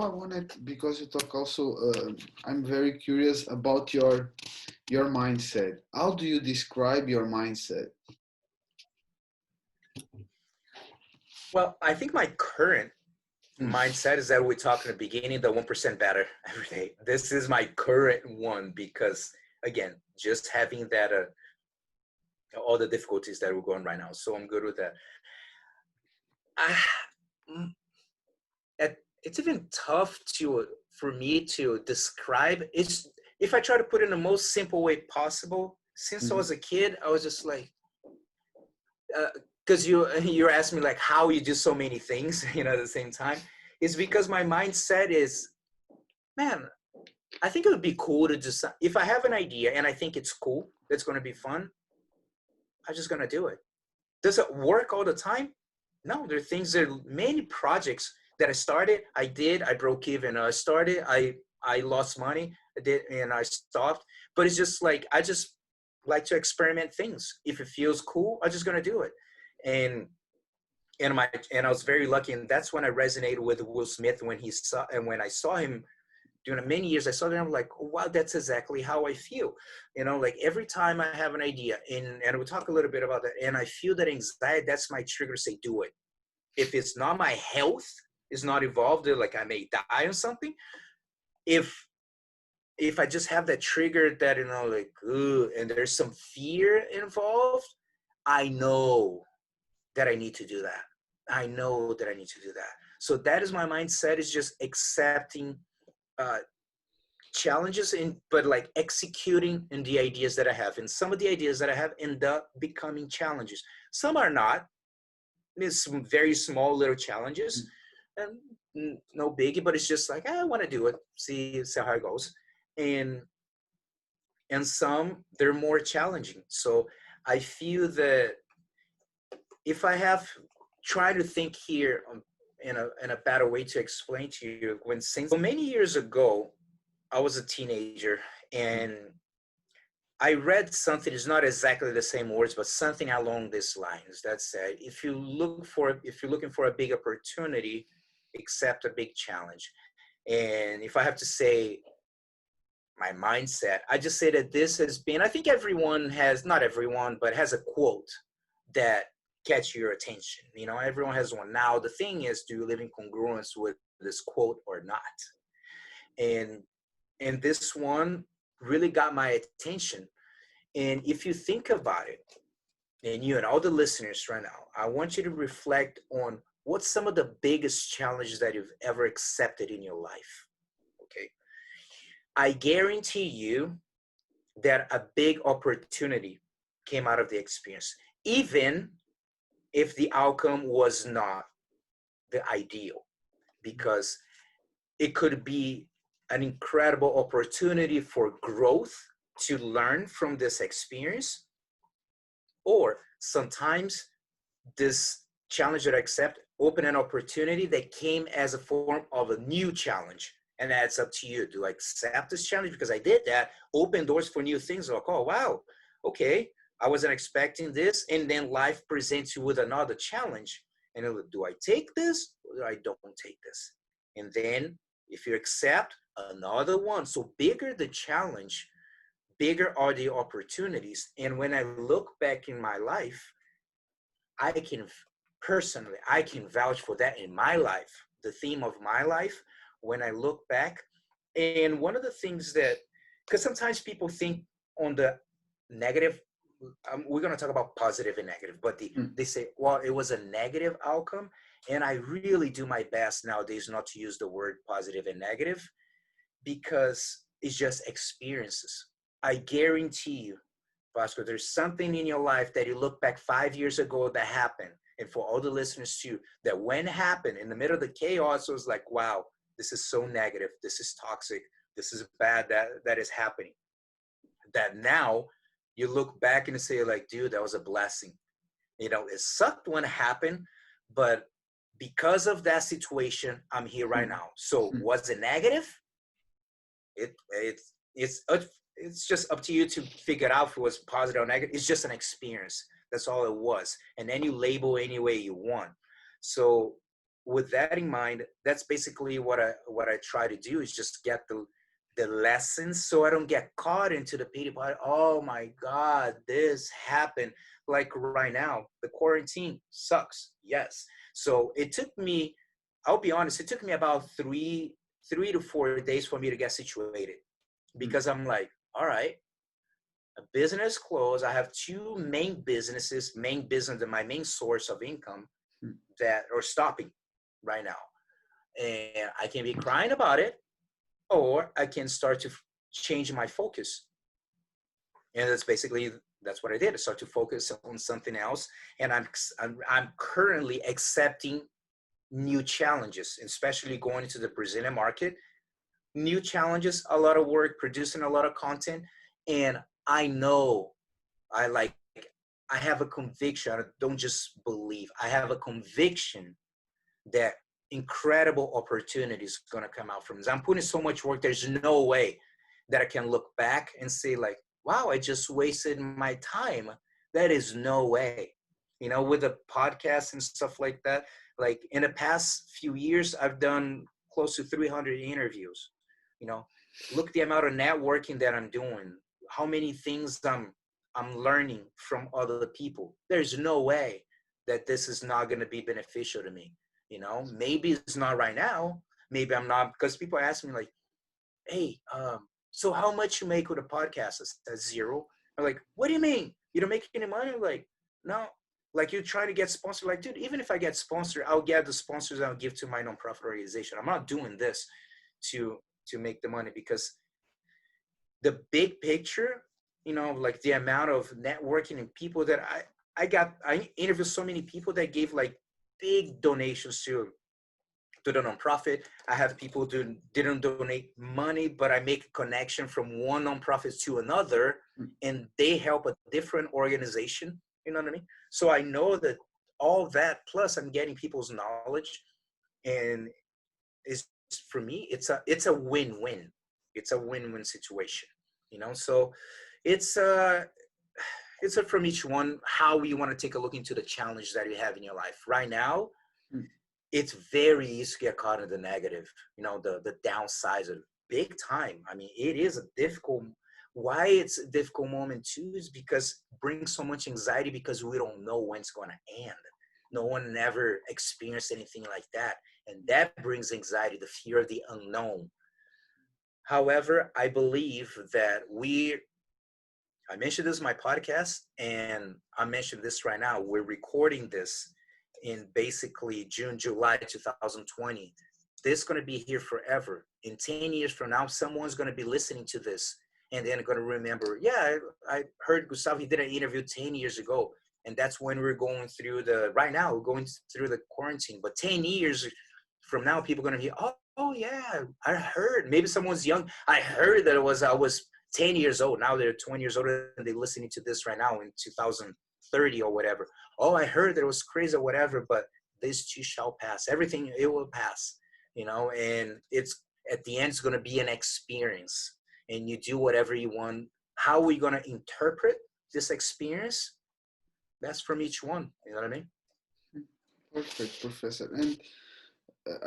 I wanted, because you talk also, I'm very curious about your mindset. How do you describe your mindset? Well, I think my current mindset is that we talked in the beginning, the 1% better every day. This is my current one because, again, just having that, all the difficulties that we're going right now. So I'm good with that. It's even tough for me to describe. It's, if I try to put it in the most simple way possible, since I was a kid, I was just like, because you're asking me like how you do so many things, at the same time. It's because my mindset is, man, I think it would be cool to just, if I have an idea and I think it's cool, it's going to be fun, I'm just going to do it. Does it work all the time? No, there are many projects that I broke even. I started, I lost money, I did, and I stopped. But it's just like, I just like to experiment things. If it feels cool, I'm just going to do it. And I was very lucky, and that's when I resonated with Will Smith when I saw him during many years. I saw them, I'm like, oh, wow, that's exactly how I feel. Like every time I have an idea, and we'll talk a little bit about that, and I feel that anxiety, that's my trigger to say, do it. If it's not, my health is not involved, like I may die or something. If I just have that trigger that, like, ooh, and there's some fear involved, I know that I need to do that. I know that I need to do that. So that is my mindset, is just accepting challenges, but like executing in the ideas that I have. And some of the ideas that I have end up becoming challenges. Some are not. It's some very small little challenges, and no biggie, but it's just like, I want to do it, see how it goes. And some, they're more challenging. So I feel that if I have tried to think here in a better way to explain to you, so many years ago, I was a teenager, and I read something, it's not exactly the same words, but something along these lines that said, if you're looking for a big opportunity, accept a big challenge. And if I have to say my mindset, I just say that this has been, I think everyone has, not everyone, but has a quote that catch your attention. Everyone has one. Now, the thing is, do you live in congruence with this quote or not? And this one really got my attention. And if you think about it, and you and all the listeners right now, I want you to reflect on what's some of the biggest challenges that you've ever accepted in your life. Okay. I guarantee you that a big opportunity came out of the experience, even if the outcome was not the ideal, because it could be an incredible opportunity for growth, to learn from this experience. Or sometimes this challenge that I accept open an opportunity that came as a form of a new challenge. And that's up to you. Do I accept this challenge because I did that? Open doors for new things. Like, oh, wow, okay, I wasn't expecting this. And then life presents you with another challenge. And do I take this or I don't take this? And then if you accept another one, so bigger the challenge, bigger are the opportunities. And when I look back in my life, I can vouch for that in my life, the theme of my life, when I look back. And one of the things that, because sometimes people think on the negative, we're going to talk about positive and negative, but they say, well, it was a negative outcome. And I really do my best nowadays not to use the word positive and negative, because it's just experiences. I guarantee you, Vasco, there's something in your life that you look back 5 years ago that happened. And for all the listeners too, that when it happened in the middle of the chaos, it was like, wow, this is so negative. This is toxic. This is bad that is happening. That now you look back and say like, dude, that was a blessing. It sucked when it happened, but because of that situation, I'm here right now. So was it negative? It's just up to you to figure out if it was positive or negative. It's just an experience. That's all it was. And then you label any way you want. So with that in mind, that's basically what I try to do, is just get the lessons so I don't get caught into the pity party. Oh my God, this happened. Like right now, the quarantine sucks. Yes. So it took me, I'll be honest, it took me about three to 4 days for me to get situated, Mm, because I'm like, all right, a business closed. I have two main businesses, my main source of income mm, that are stopping right now. And I can be crying about it, or I can start to change my focus. And that's what I did. I started to focus on something else, and I'm currently accepting new challenges, especially going into the Brazilian market. New challenges, a lot of work, producing a lot of content, and I know I like I have a conviction. I don't just believe. I have a conviction that incredible opportunities going to come out from this. I'm putting so much work. There's no way that I can look back and say like, wow, I just wasted my time. That is no way. With the podcast and stuff like that, like in the past few years, I've done close to 300 interviews. You know, look the amount of networking that I'm doing, how many things I'm learning from other people. There's no way that this is not going to be beneficial to me. Maybe it's not right now. Maybe I'm not, because people ask me like, hey, so how much you make with a podcast? I said zero. I'm like, what do you mean? You don't make any money? I'm like, no. Like, you're trying to get sponsored. Like, dude, even if I get sponsored, I'll get the sponsors and I'll give to my nonprofit organization. I'm not doing this to make the money, because the big picture, like the amount of networking and people that I interviewed so many people that gave like big donations to the nonprofit. I have people who didn't donate money, but I make a connection from one nonprofit to another, mm. and they help a different organization. You know what I mean? So I know that all that, plus I'm getting people's knowledge, and it's, for me, it's a win-win. It's a win-win situation. So it's from each one how you want to take a look into the challenge that you have in your life right now. Mm. It's very easy to get caught in the negative, the downsides of big time. I mean, it is a difficult, why it's a difficult moment too is because it brings so much anxiety, because we don't know when it's going to end. No one ever experienced anything like that. And that brings anxiety, the fear of the unknown. However, I believe that I mentioned this in my podcast, and I mentioned this right now. We're recording this in basically June, July 2020. This is going to be here forever. In 10 years from now, someone's going to be listening to this, and then going to remember, yeah, I heard Gustavo, he did an interview 10 years ago. And that's when we're going through right now, we're going through the quarantine. But 10 years from now, people are going to be, oh yeah, I heard. Maybe someone's young. I heard that I was 10 years old. Now they're 20 years old, and they're listening to this right now in 2030 or whatever. Oh, I heard that it was crazy or whatever, but this too shall pass. Everything, it will pass, and it's at the end, it's going to be an experience, and you do whatever you want. How are we going to interpret this experience? That's from each one. You know what I mean? Perfect, Professor. And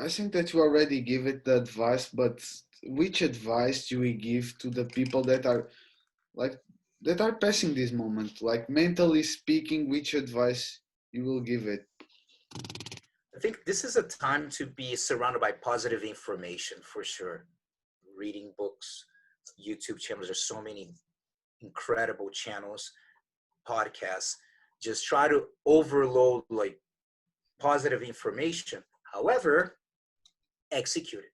I think that you already give it the advice, but which advice do we give to the people that are like that are passing this moment? Like mentally speaking, which advice you will give it? I think this is a time to be surrounded by positive information for sure. Reading books, YouTube channels. There's so many incredible channels, podcasts. Just try to overload like positive information. However, execute it.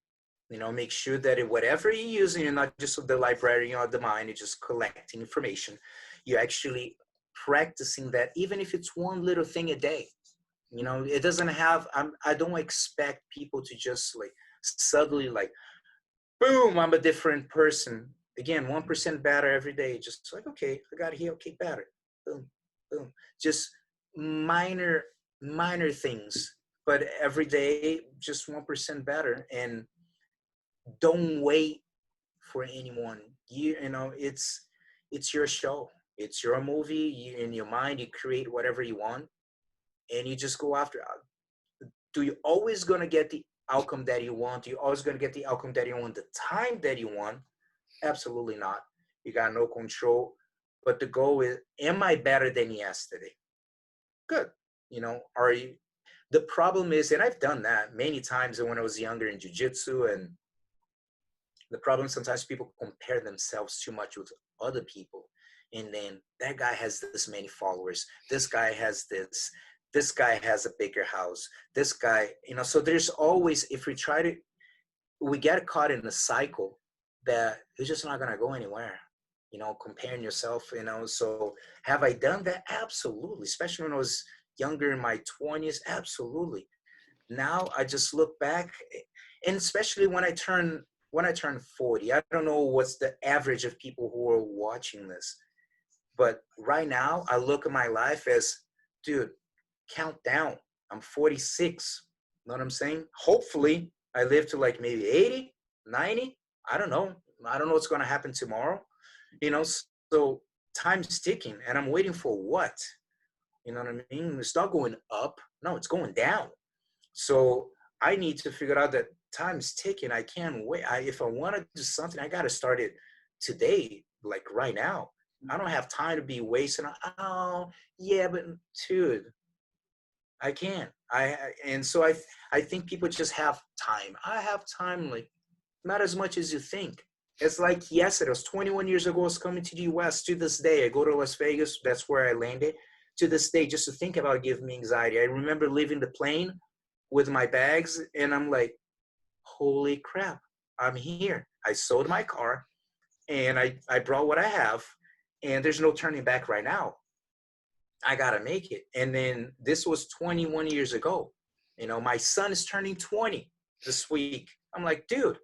Make sure that whatever you're using, you're not just the librarian of the mind, you're just collecting information. You're actually practicing that, even if it's one little thing a day. It doesn't have, I don't expect people to just like suddenly like, boom, I'm a different person. Again, 1% better every day. Just like, okay, I got here, okay, better. Boom, boom. Just minor, minor things, but every day, just 1% better. And don't wait for anyone. It's your show. It's your movie. In your mind, you create whatever you want, and you just go after it. Do you always going to get the outcome that you want? You always going to get the outcome that you want, the time that you want? Absolutely not. You got no control. But the goal is, am I better than yesterday? Good. Are you? The problem is, and I've done that many times when I was younger in jiu-jitsu, and the problem sometimes people compare themselves too much with other people. And then that guy has this many followers. This guy has this guy has a bigger house. This guy, so there's always, if we try to, we get caught in a cycle that it's just not going to go anywhere, comparing yourself, so have I done that? Absolutely. Especially when I was younger in my 20s. Absolutely. Now I just look back, and especially when I turn 40, I don't know what's the average of people who are watching this, but right now I look at my life as, dude, count down. I'm 46. Know what I'm saying? Hopefully I live to like maybe 80, 90. I don't know. I don't know what's going to happen tomorrow. So time's ticking, and I'm waiting for what? You know what I mean? It's not going up. No, it's going down. So I need to figure out that time's ticking. I can't wait. If I want to do something, I got to start it today, like right now. I don't have time to be wasting. Oh, yeah, but dude, I can't. And so I think people just have time. I have time, like not as much as you think. It's like yesterday, it was 21 years ago, I was coming to the US. To this day, I go to Las Vegas. That's where I landed. To this day, just to think about it gives me anxiety. I remember leaving the plane with my bags, and I'm like, holy crap, I'm here. I sold my car, and I brought what I have, and there's no turning back right now. I got to make it. And then this was 21 years ago. My son is turning 20 this week. I'm like, dude,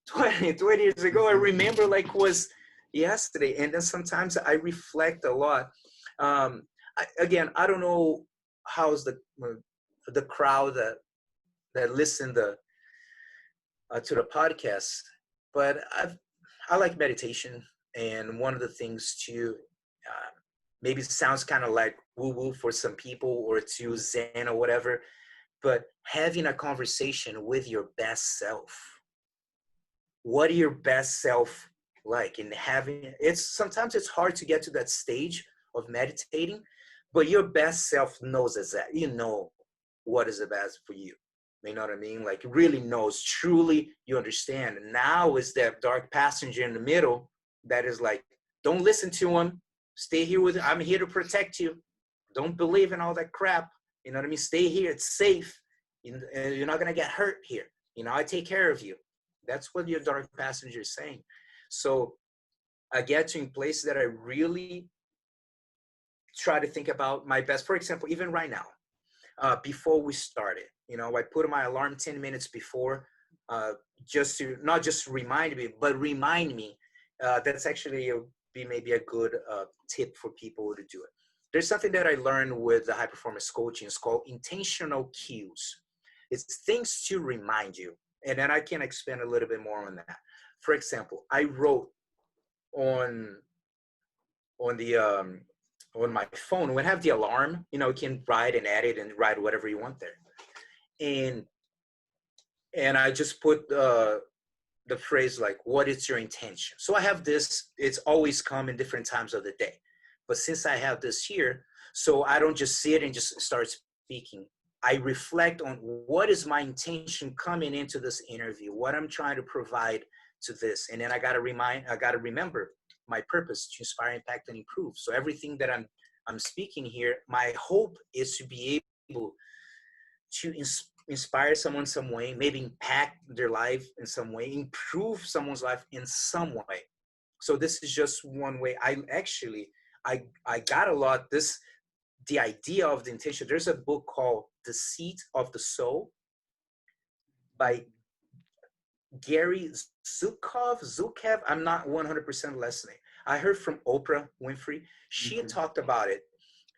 20 years ago, I remember like was yesterday. And then sometimes I reflect a lot. I don't know how's the crowd that listen to the podcast, but I like meditation. And one of the things too, maybe it sounds kind of like woo-woo for some people, or too zen or whatever, but having a conversation with your best self. What are your best self like? And sometimes it's hard to get to that stage of meditating, but your best self knows exactly, what is the best for you. You know what I mean? Like really knows, truly you understand. And now is that dark passenger in the middle that is like, don't listen to him. Stay here with, I'm here to protect you. Don't believe in all that crap. You know what I mean? Stay here. It's safe. You're not going to get hurt here. I take care of you. That's what your dark passenger is saying. So I get to in places that I really try to think about my best. For example, even right now, before we started, I put my alarm 10 minutes before, just to not just remind me, but remind me. That's actually be maybe a good tip for people to do it. There's something that I learned with the high performance coaching. It's called intentional cues. It's things to remind you. And then I can expand a little bit more on that. For example, I wrote on the on my phone, when I have the alarm, you can write and edit and write whatever you want there. And I just put the phrase like, what is your intention? So I have this, it's always come in different times of the day. But since I have this here, so I don't just sit and just start speaking. I reflect on what is my intention coming into this interview, what I'm trying to provide to this. And then I got to remember my purpose to inspire, impact, and improve. So everything that I'm speaking here, my hope is to be able to inspire someone some way, maybe impact their life in some way, improve someone's life in some way. So this is just one way. I got a lot, the idea of the intention. There's a book called The Seat of the Soul by Gary Zukav. I'm not 100% listening. I heard from Oprah Winfrey. She talked about it.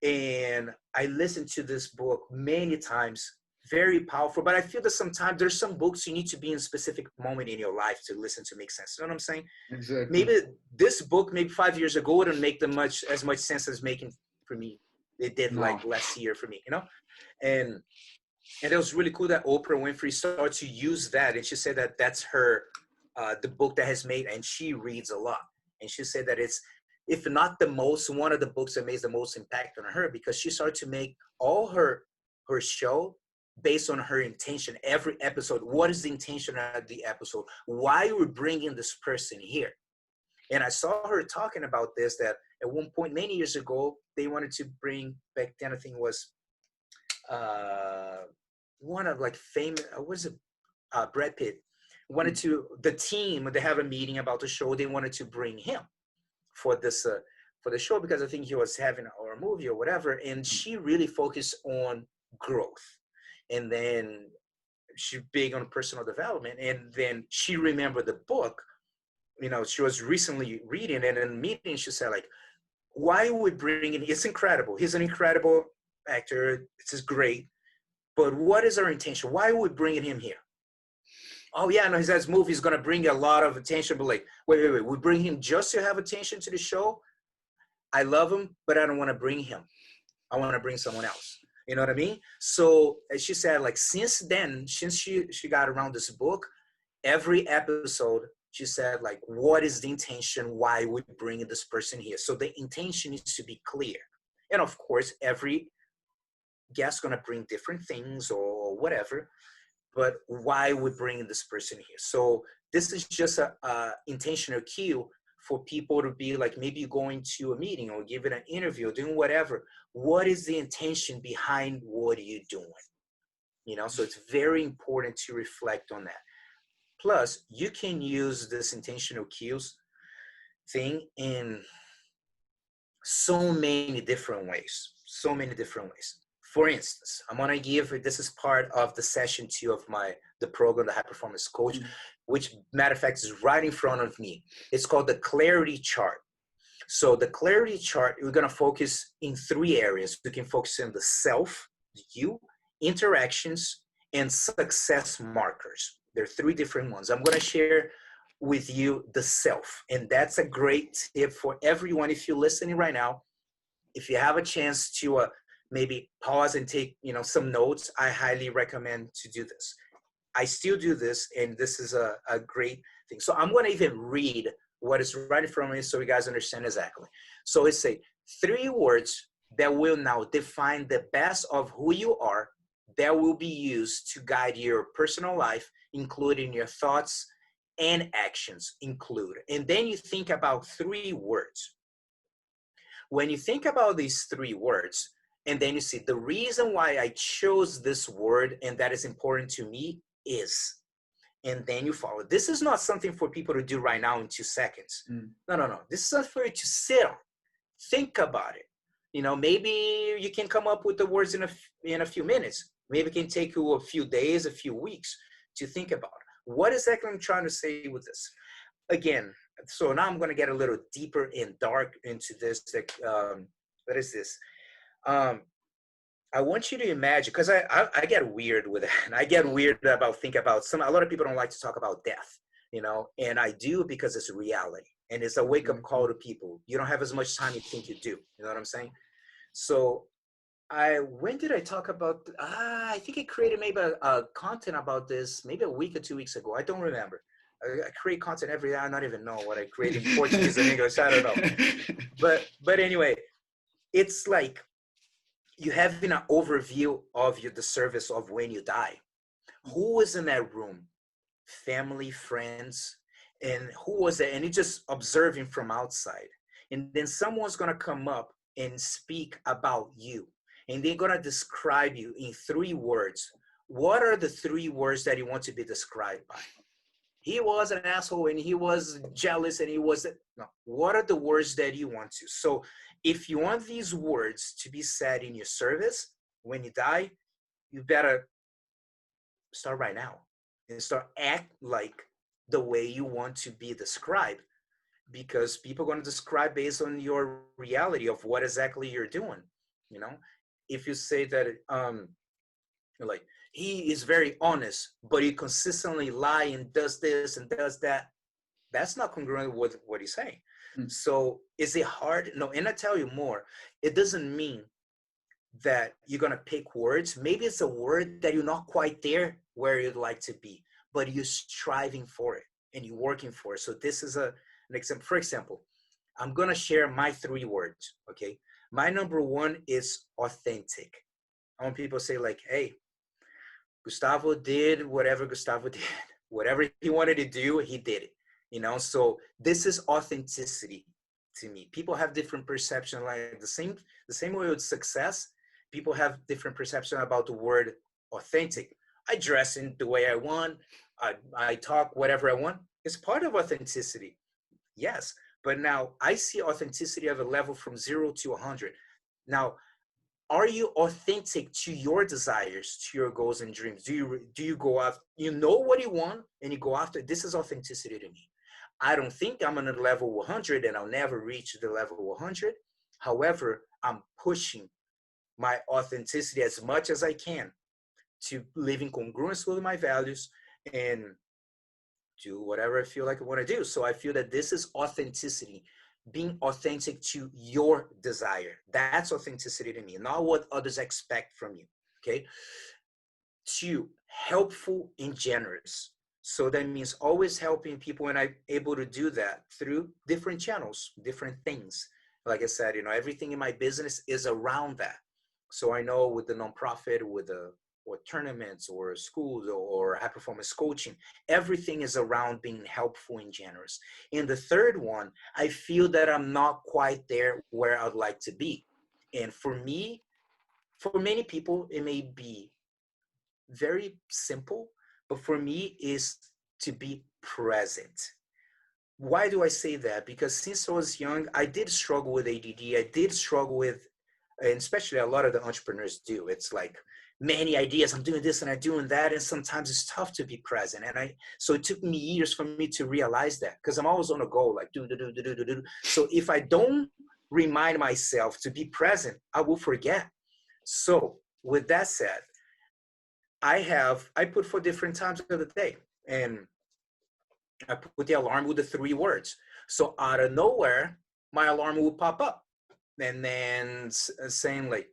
And I listened to this book many times. Very powerful. But I feel that sometimes there's some books you need to be in a specific moment in your life to listen to make sense. You know what I'm saying? Exactly. Maybe this book, maybe 5 years ago, wouldn't make as much sense as making for me. It did like last year for me, And And it was really cool that Oprah Winfrey started to use that, and she said that that's her, the book that has made, and she reads a lot, and she said that it's, if not the most, one of the books that makes the most impact on her, because she started to make all her show based on her intention. Every episode, what is the intention of the episode? Why we're bringing this person here? And I saw her talking about this, that at one point many years ago they wanted to bring, back then I think it was uh one of like famous, was it Brad Pitt wanted to, the team, they have a meeting about the show, they wanted to bring him for this for the show, because I think he was having or a movie or whatever, and she really focused on growth, and then she big on personal development, and then she remembered the book, you know, she was recently reading, and in a meeting she said like, why are we bringing, it's incredible, he's an incredible actor, this is great, but what is our intention? Why are we bringing him here? Oh yeah, no, his movie is gonna bring a lot of attention, but like, wait, we bring him just to have attention to the show? I love him, but I don't want to bring him. I want to bring someone else. You know what I mean? So as she said, like since then, since she got around this book, every episode she said like, what is the intention? Why we bring this person here? So the intention needs to be clear. And of course, every guest gonna bring different things or whatever, but why we bring this person here? So this is just a intentional cue for people to be like, maybe going to a meeting or giving an interview or doing whatever. What is the intention behind what are you doing? You know, so it's very important to reflect on that. Plus, you can use this intentional cues thing in so many different ways. So many different ways. For instance, I'm gonna give, this is part of the session 2 of the program, the High Performance Coach, which matter of fact is right in front of me. It's called the clarity chart. So the clarity chart, we're gonna focus in 3 areas. We can focus on the self, you, interactions, and success markers. There are 3 different ones. I'm gonna share with you the self, and that's a great tip for everyone. If you're listening right now, if you have a chance to maybe pause and take, you know, some notes, I highly recommend to do this. I still do this, and this is a great thing. So I'm going to even read what is right in front of me so you guys understand exactly. So it's a 3 words that will now define the best of who you are, that will be used to guide your personal life, including your thoughts and actions include. And then you think about 3 words. When you think about these 3 words, and then you see the reason why I chose this word and that is important to me is, and then you follow. This is not something for people to do right now in 2 seconds. No. This is something for you to sit on, think about it. You know, maybe you can come up with the words in a few minutes. Maybe it can take you a few days, a few weeks to think about it. What exactly I'm trying to say with this? Again, so now I'm going to get a little deeper and dark into this. What is this? I want you to imagine, because I get weird with it. And I get weird about thinking about a lot of people don't like to talk about death, you know, and I do because it's a reality and it's a wake up call to people. You don't have as much time you think you do. You know what I'm saying? So when did I talk about, I think I created maybe a content about this, maybe a week or 2 weeks ago. I don't remember. I create content every day. I don't even know what I create in Portuguese and English. I don't know. But anyway, it's like you having an overview of the service of when you die. Who was in that room? Family, friends, and who was there? And you just observing from outside. And then someone's going to come up and speak about you. And they're going to describe you in 3 words. What are the 3 words that you want to be described by? He was an asshole and he was jealous and he was, no. What are the words that you want to? So if you want these words to be said in your service, when you die, you better start right now and start act like the way you want to be described, because people are going to describe based on your reality of what exactly you're doing. You know, if you say that, like, he is very honest, but he consistently lies and does this and does that, that's not congruent with what he's saying. So is it hard? No, and I tell you more, it doesn't mean that you're going to pick words. Maybe it's a word that you're not quite there where you'd like to be, but you're striving for it and you're working for it. So this is an example. For example, I'm going to share my 3 words. Okay. My number 1 is authentic. I want people to say like, hey, Gustavo did whatever Gustavo did. Whatever he wanted to do, he did it. So this is authenticity to me. People have different perception, like the same way with success. People have different perception about the word authentic. I dress in the way I want. I talk whatever I want. It's part of authenticity. Yes. But now I see authenticity of a level from 0 to 100. Now, are you authentic to your desires, to your goals and dreams? Do you go after, you know what you want and you go after? This is authenticity to me. I don't think I'm on a level 100 and I'll never reach the level 100. However, I'm pushing my authenticity as much as I can to live in congruence with my values and do whatever I feel like I want to do. So I feel that this is authenticity, being authentic to your desire. That's authenticity to me, not what others expect from you. Okay. 2, helpful and generous. So that means always helping people, and I'm able to do that through different channels, different things. Like I said, everything in my business is around that. So I know with the nonprofit, with the or tournaments or schools or high performance coaching, everything is around being helpful and generous. And the third one, I feel that I'm not quite there where I'd like to be. And for me, for many people, it may be very simple, but for me is to be present. Why do I say that? Because since I was young, I did struggle with ADD. I did struggle with, and especially a lot of the entrepreneurs do. It's like many ideas. I'm doing this and I'm doing that, and sometimes it's tough to be present. So it took me years for me to realize that, because I'm always on a go, like do do do do do do do. So if I don't remind myself to be present, I will forget. So with that said, I put for different times of the day, and I put the alarm with the 3 words. So out of nowhere, my alarm will pop up, and then saying like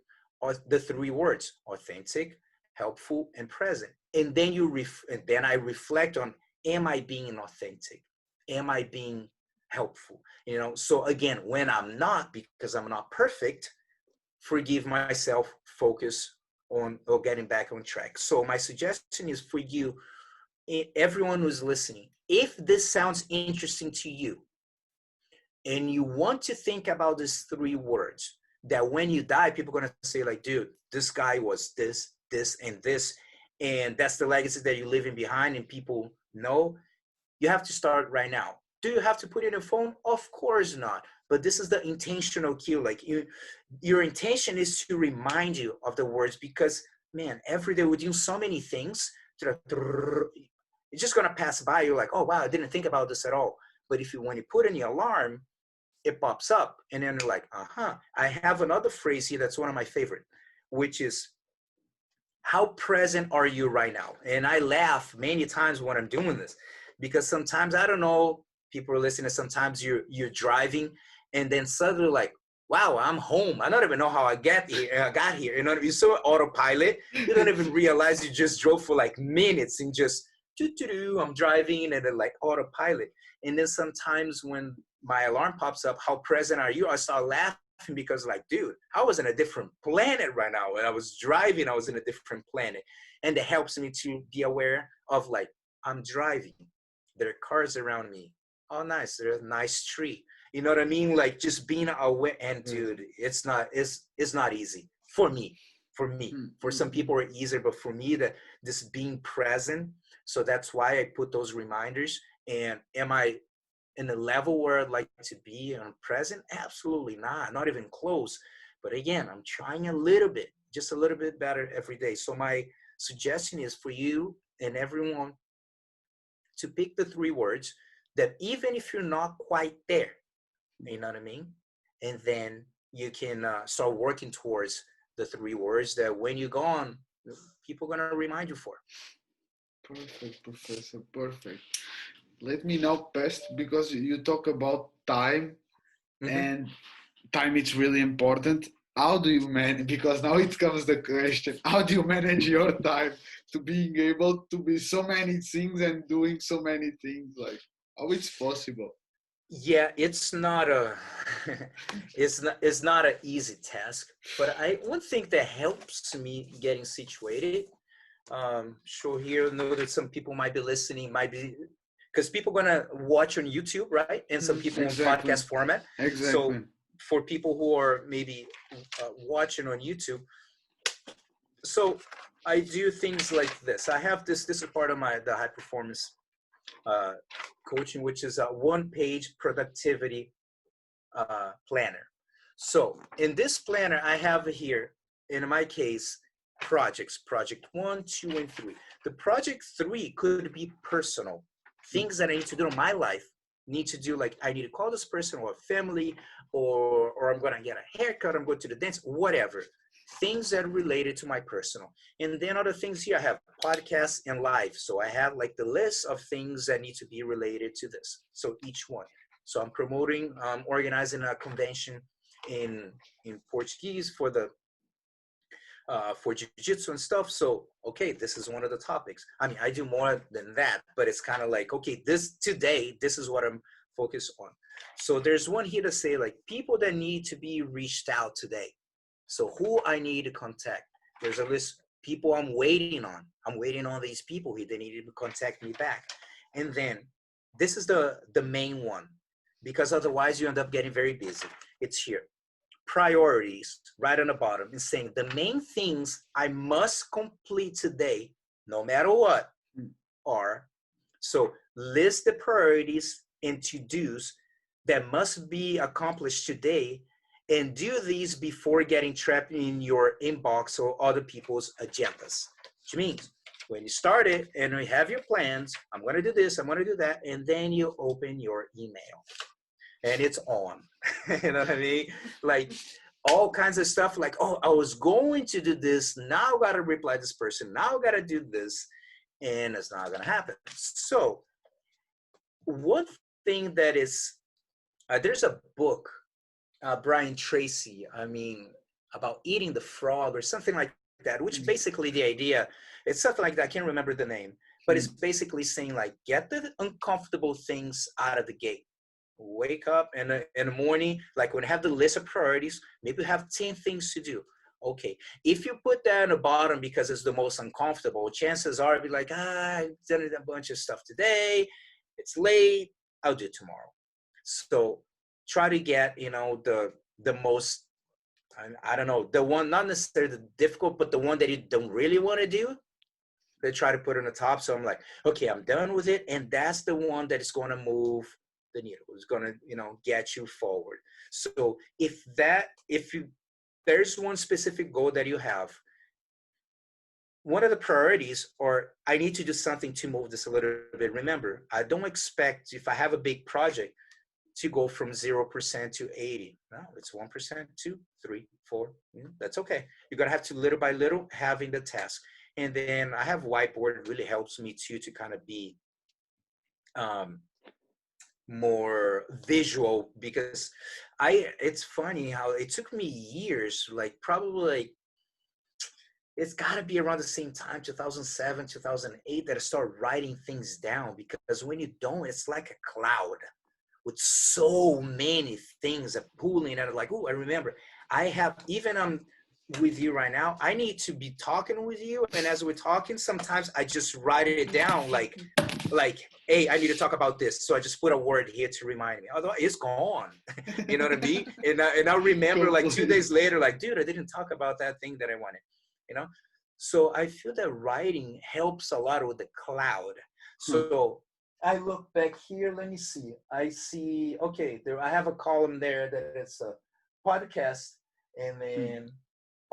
the 3 words: authentic, helpful, and present. And then and then I reflect on: am I being authentic? Am I being helpful? So again, when I'm not, because I'm not perfect, forgive myself, focus on or getting back on track. So my suggestion is for you, everyone who's listening, if this sounds interesting to you and you want to think about these 3 words, that when you die, people are going to say like, dude, this guy was this, this, and this. And that's the legacy that you're leaving behind and people know. You have to start right now. Do you have to put it in your phone? Of course not. But this is the intentional cue. Like your intention is to remind you of the words, because man, every day we're doing so many things. It's just gonna pass by. You're like, oh wow, I didn't think about this at all. But when you put in the alarm, it pops up, and then you're like, I have another phrase here that's one of my favorite, which is, how present are you right now? And I laugh many times when I'm doing this, because sometimes, I don't know, people are listening, sometimes you're driving and then suddenly like, wow, I'm home. I don't even know how I got here. You're so autopilot, you don't even realize you just drove for like minutes and just I'm driving and then like autopilot. And then sometimes when my alarm pops up, how present are you? I start laughing, because like, dude, I was in a different planet right now. When I was driving, I was in a different planet. And it helps me to be aware of like, I'm driving, there are cars around me. Oh, nice. There's a nice tree. You know what I mean? Like just being aware. And dude, it's not easy for me. For some people it's easier, but for me, that this being present. So that's why I put those reminders. And am I in the level where I'd like to be and present? Absolutely not even close. But again, I'm trying a little bit, just a little bit better every day. So my suggestion is for you and everyone to pick the 3 words that even if you're not quite there, you know what I mean? And then you can start working towards the 3 words that when you're gone, people are going to remind you for. Perfect, Professor, perfect. Let me now pass, because you talk about time, Mm-hmm. and time is really important. how do you manage, because now it comes the question, how do you manage your time to being able to be so many things and doing so many things? Like, how it's possible? Yeah, it's not a it's not an easy task, but I one thing that helps me getting situated. Sure, here know that some people might be listening, might be because people gonna watch on YouTube, right? And some people on Exactly. podcast format. So Exactly. for people who are maybe watching on YouTube, so I do things like this. I have this. This is part of my the high performance uh, coaching, which is a one-page productivity planner. So in this planner, I have here, in my case, projects, project 1, 2, and 3. The project 3 could be personal. Things that I need to do in my life, need to do, like I need to call this person or family, or I'm gonna get a haircut, I'm going to the dance, whatever. Things that are related to my personal. And then other things here, I have podcasts and live. So I have like the list of things that need to be related to this. So each one. So I'm promoting, organizing a convention in Portuguese for the for jiu-jitsu and stuff. So okay, this is one of the topics. I mean, I do more than that, but it's kind of like, okay, this today, this is what I'm focused on. So there's one here to say like people that need to be reached out today. So who I need to contact. There's a list people I'm waiting on. I'm waiting on these people here. They need to contact me back. And then this is the main one, because otherwise you end up getting very busy. It's here. Priorities right on the bottom and saying the main things I must complete today, no matter what, are. So list the priorities and to-dos that must be accomplished today, and do these before getting trapped in your inbox or other people's agendas. Which means when you start it and you have your plans, I'm going to do this, I'm going to do that, and then you open your email and it's on. You know what I mean? Like all kinds of stuff like, oh, I was going to do this. Now I got to reply to this person. Now I got to do this. And it's not going to happen. So one thing that is, there's a book, Brian Tracy, I mean, about eating the frog or something like that, which basically the idea, it's something like that. I can't remember the name, but it's basically saying like, get the uncomfortable things out of the gate. Wake up in the morning, like when you have the list of priorities, maybe you have 10 things to do. Okay, if you put that in the bottom because it's the most uncomfortable, chances are be like, I've done a bunch of stuff today, it's late, I'll do it tomorrow. So try to get, the most, I don't know, the one, not necessarily the difficult, but the one that you don't really want to do, they try to put on the top. So I'm like, okay, I'm done with it. And that's the one that is going to move the needle. It's going to, get you forward. So there's one specific goal that you have, one of the priorities, or I need to do something to move this a little bit. Remember, I don't expect, if I have a big project, to go from 0% to 80. No, it's 1%, 2, 3, 4. That's okay. You're going to have to little by little having the task. And then I have whiteboard. It really helps me too, to kind of be more visual, because it's funny how it took me years, like probably like, it's got to be around the same time, 2007, 2008, that I started writing things down, because when you don't, it's like a cloud with so many things that pulling at it. Like, oh, I remember I have, even with you right now, I need to be talking with you. And as we're talking, sometimes I just write it down like, hey, I need to talk about this. So I just put a word here to remind me. Although it's gone. You know what I mean? And I'll remember like 2 days later, like, dude, I didn't talk about that thing that I wanted, you know? So I feel that writing helps a lot with the cloud. So I look back here, let me see. I see, okay, there I have a column there that it's a podcast, and then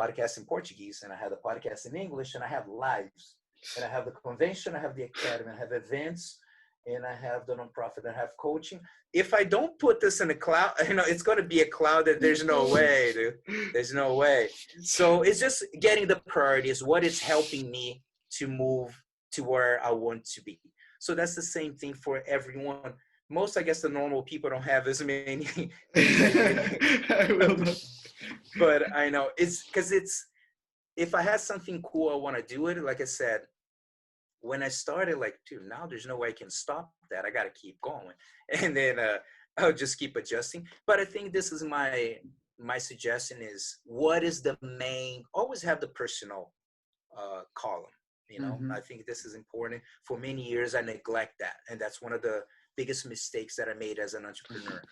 podcast in Portuguese, and I have the podcast in English, and I have lives, and I have the convention, I have the academy, I have events, and I have the nonprofit, and I have coaching. If I don't put this in a cloud, it's going to be a cloud that there's no way, dude. There's no way. So it's just getting the priorities, what is helping me to move to where I want to be. So that's the same thing for everyone. most, I guess, the normal people don't have as many things that you can. I will not. But I know it's because it's, if I had something cool, I want to do it. Like I said, when I started, like, dude, now there's no way I can stop that. I got to keep going. And then I'll just keep adjusting. But I think this is my suggestion is, what is the main, always have the personal column. You know, Mm-hmm. I think this is important. For many years, I neglect that. And that's one of the biggest mistakes that I made as an entrepreneur.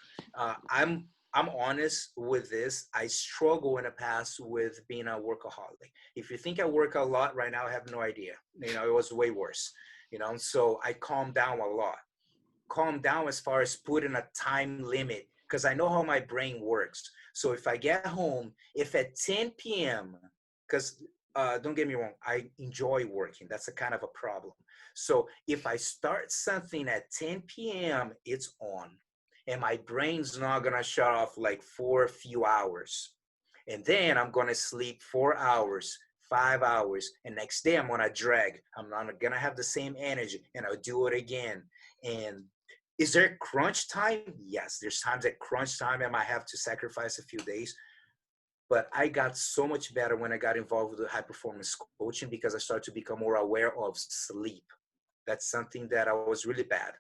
I'm honest with this. I struggle in the past with being a workaholic. If you think I work a lot right now, I have no idea. You know, it was way worse. You know, so I calm down a lot. Calm down as far as putting a time limit, because I know how my brain works. So if I get home, if at 10 p.m., because don't get me wrong, I enjoy working. That's a kind of a problem. So if I start something at 10 p.m., it's on. And my brain's not going to shut off like for a few hours. And then I'm going to sleep 4 hours, 5 hours. And next day I'm going to drag. I'm not going to have the same energy, and I'll do it again. And is there crunch time? Yes, there's times at crunch time I might have to sacrifice a few days. But I got so much better when I got involved with high performance coaching, because I started to become more aware of sleep. That's something that I was really bad,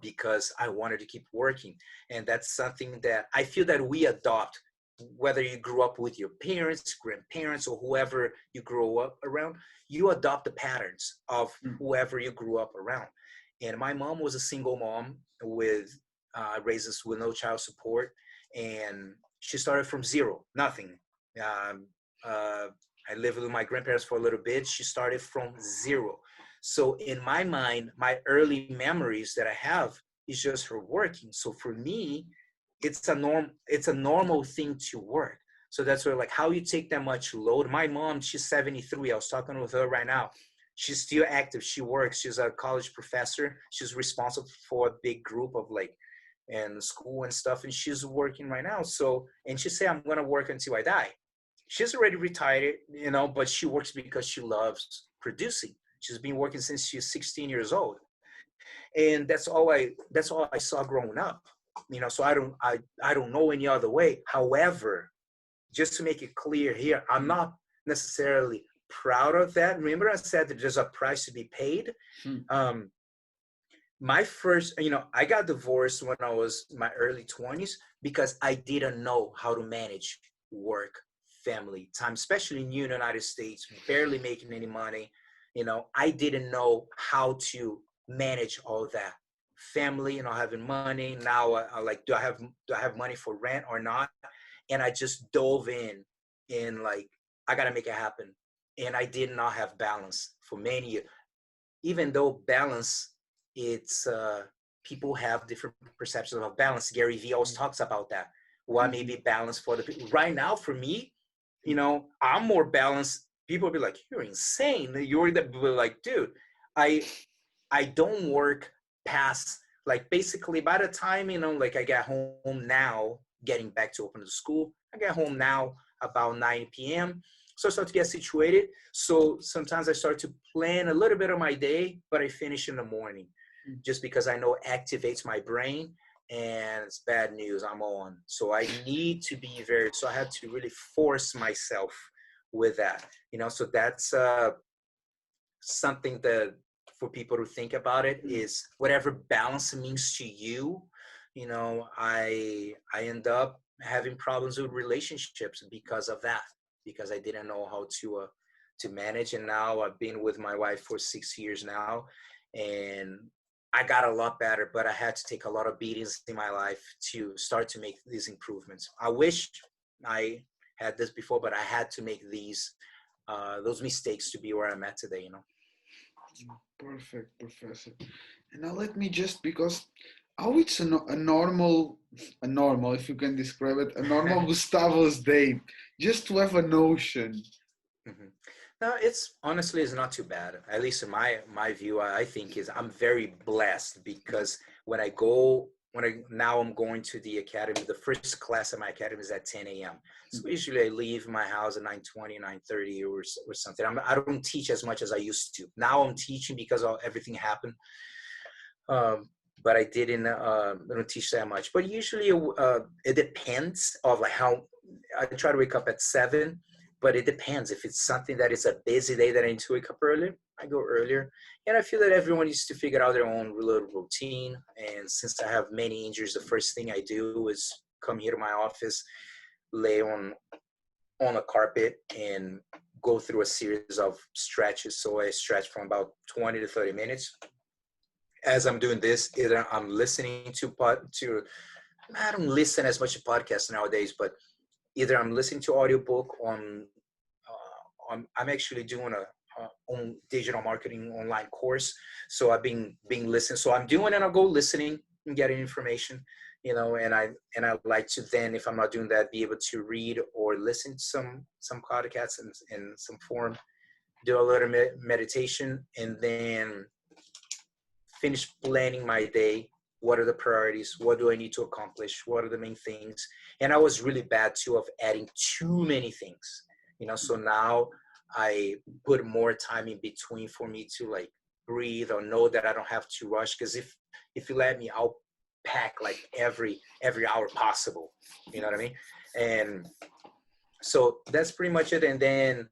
because I wanted to keep working. And that's something that I feel that we adopt, whether you grew up with your parents, grandparents, or whoever you grow up around, you adopt the patterns of whoever you grew up around. And my mom was a single mom with raises with no child support, and she started from zero, nothing. Um, I lived with my grandparents for a little bit. She started from zero. So in my mind, my early memories that I have is just her working. So for me, it's a normal thing to work. So that's where, like, how you take that much load. My mom, she's 73. I was talking with her right now. She's still active. She works. She's a college professor. She's responsible for a big group of like in school and stuff. And she's working right now. So, and she said, I'm going to work until I die. She's already retired, you know, but she works because she loves producing. She's been working since she's 16 years old. And that's all I saw growing up. You know, so I don't know any other way. However, just to make it clear here, I'm not necessarily proud of that. Remember I said that there's a price to be paid. Um, my first, you know, I got divorced when I was in my early 20s because I didn't know how to manage work, family, time, especially in the United States, barely making any money. You know, I didn't know how to manage all that. Family, you know, having money. Now, like, do I have money for rent or not? And I just dove in like, I got to make it happen. And I did not have balance for many years. Even though balance, it's people have different perceptions of balance. Gary Vee always talks about that. What may be balance for the people. Right now, for me, you know, I'm more balanced. People will be like, "You're insane." You're like, "Dude, I I don't work past, like, basically by the time, you know, like I get home now, getting back to open the school, I get home now about 9 p.m. So I start to get situated. So sometimes I start to plan a little bit of my day, but I finish in the morning just because I know it activates my brain, and it's bad news. I'm on. So I need to be very, so I had to really force myself with that, you know, so that's something that for people to think about it is whatever balance means to you. You know, I end up having problems with relationships because of that, because I didn't know how to manage. And now I've been with my wife for 6 years now, and I got a lot better, but I had to take a lot of beatings in my life to start to make these improvements. I wish I had this before, but I had to make those mistakes to be where I'm at today, you know. Perfect, Professor. And now let me just, because how it's a normal, if you can describe it, a normal Gustavo's day, just to have a notion. Mhm. No, it's honestly is not too bad. At least in my view, I think is I'm very blessed because now I'm going to the academy. The first class at my academy is at 10 a.m. So usually I leave my house at 9:20, 9:30 or something. I don't teach as much as I used to. Now I'm teaching because everything happened. but I don't teach that much. But usually it depends of like how I try to wake up at 7, but it depends. If it's something that is a busy day that I need to wake up early, I go earlier. And I feel that everyone needs to figure out their own little routine. And since I have many injuries, the first thing I do is come here to my office, lay on a carpet and go through a series of stretches. So I stretch from about 20 to 30 minutes. As I'm doing this, either I'm listening to I don't listen as much to podcasts nowadays, but either I'm listening to audiobook I'm actually doing a on digital marketing online course. So I've been listening. So I'm doing and I'll go listening and getting information, and I like to then, if I'm not doing that, be able to read or listen to some podcasts in some form, do a little meditation, and then finish planning my day. What are the priorities? What do I need to accomplish? What are the main things? And I was really bad too of adding too many things, so now I put more time in between for me to like breathe or know that I don't have to rush. Because if you let me, I'll pack like every hour possible. You know what I mean? And so that's pretty much it. And then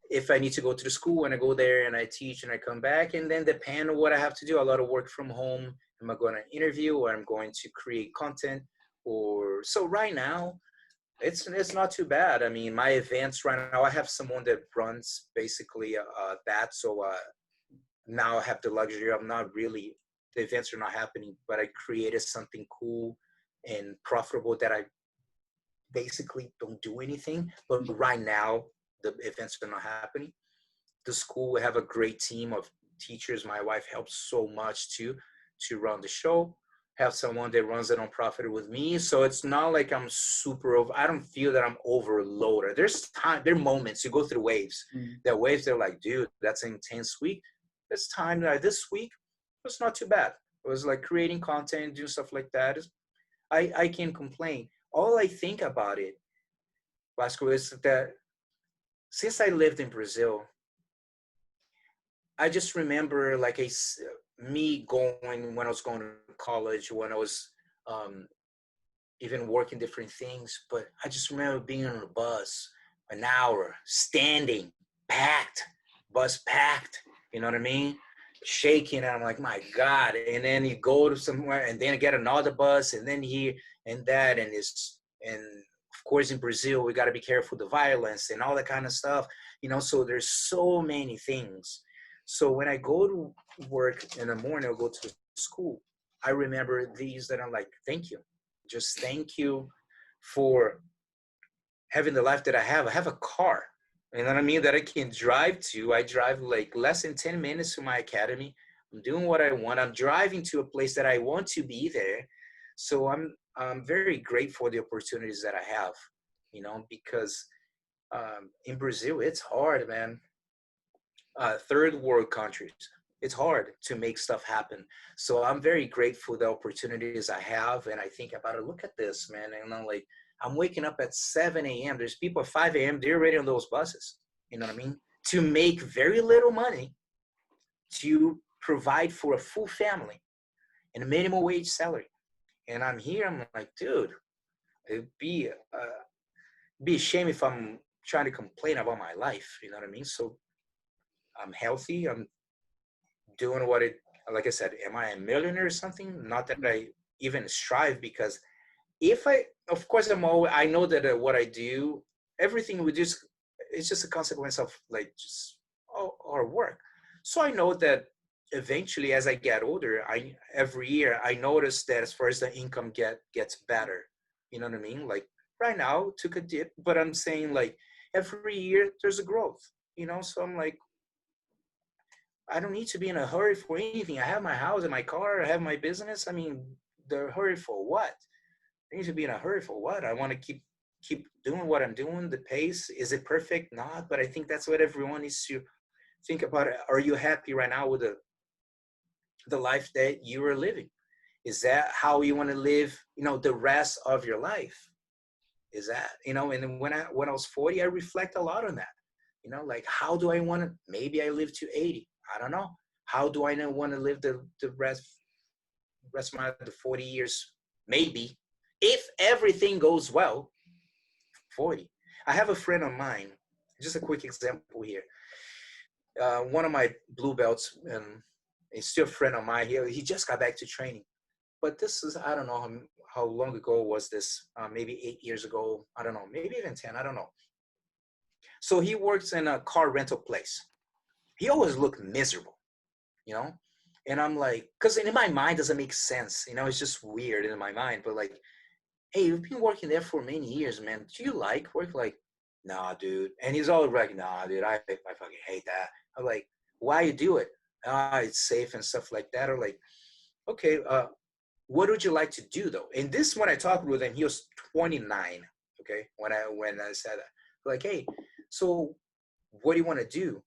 if I need to go to the school, and I go there and I teach and I come back, and then depend on what I have to do, a lot of work from home. Am I going to interview, or I'm going to create content? Or so right now, it's not too bad. I mean, my events right now, I have someone that runs basically that. So now I have the luxury of not really, the events are not happening, but I created something cool and profitable that I basically don't do anything. But right now, the events are not happening. The school, we have a great team of teachers. My wife helps so much too to run the show. Have someone that runs it on profit with me. So it's not like I'm super over. I don't feel that I'm overloaded. There's time, there are moments you go through waves. There are waves that are like, dude, that's an intense week. There's time that this week was not too bad. It was like creating content, doing stuff like that. I can't complain. All I think about it, Vasco, is that since I lived in Brazil, I just remember like me going when I was going to college, when I was um, even working different things. But I just remember being on a bus an hour, standing, packed, bus packed. You know what I mean? Shaking. And I'm like, my God. And then you go to somewhere, and then get another bus, and then here and that, and of course in Brazil we got to be careful the violence and all that kind of stuff. So there's so many things. So when I go to work in the morning or go to school, I remember these that I'm like, thank you. Just thank you for having the life that I have. I have a car, you know what I mean, that I can drive to. I drive like less than 10 minutes to my academy. I'm doing what I want. I'm driving to a place that I want to be there. So I'm very grateful for the opportunities that I have, because in Brazil, it's hard, man. Third world countries, it's hard to make stuff happen. So I'm very grateful the opportunities I have, and I think about it. Look at this, man, and I'm like, I'm waking up at 7 a.m. There's people at 5 a.m. They're already on those buses. You know what I mean? To make very little money to provide for a full family and a minimum wage salary. And I'm here. I'm like, dude, it'd be a shame if I'm trying to complain about my life. You know what I mean? So I'm healthy. I'm doing like I said, am I a millionaire or something? Not that I even strive, because of course, I know that what I do, everything it's just a consequence of like just our work. So I know that eventually, as I get older, every year I notice that as far as the income gets better. You know what I mean? Like right now, took a dip, but I'm saying like every year there's a growth. So I'm like, I don't need to be in a hurry for anything. I have my house and my car. I have my business. I mean, the hurry for what? I need to be in a hurry for what? I want to keep doing what I'm doing. The pace, is it perfect? Not, but I think that's what everyone needs to think about. Are you happy right now with the life that you are living? Is that how you want to live? The rest of your life. Is that And then when I was 40, I reflect a lot on that. Like how do I want to? Maybe I live to 80. I don't know. How do I want to live the rest rest of my the 40 years, maybe, if everything goes well, 40. I have a friend of mine, just a quick example here. One of my blue belts, and he's still a friend of mine. He just got back to training. But this is, I don't know how long ago was this, maybe 8 years ago. I don't know, maybe even 10, I don't know. So he works in a car rental place. He always looked miserable, you know? And I'm like, because in my mind, doesn't make sense. You know, it's just weird in my mind. But like, hey, you've been working there for many years, man. Do you like work? Like, nah, dude. And he's all like, nah, dude, I fucking hate that. I'm like, why you do it? It's safe and stuff like that. Or like, okay, what would you like to do though? And this, when I talked with him, he was 29. Okay, when I said that, like, hey, so what do you want to do?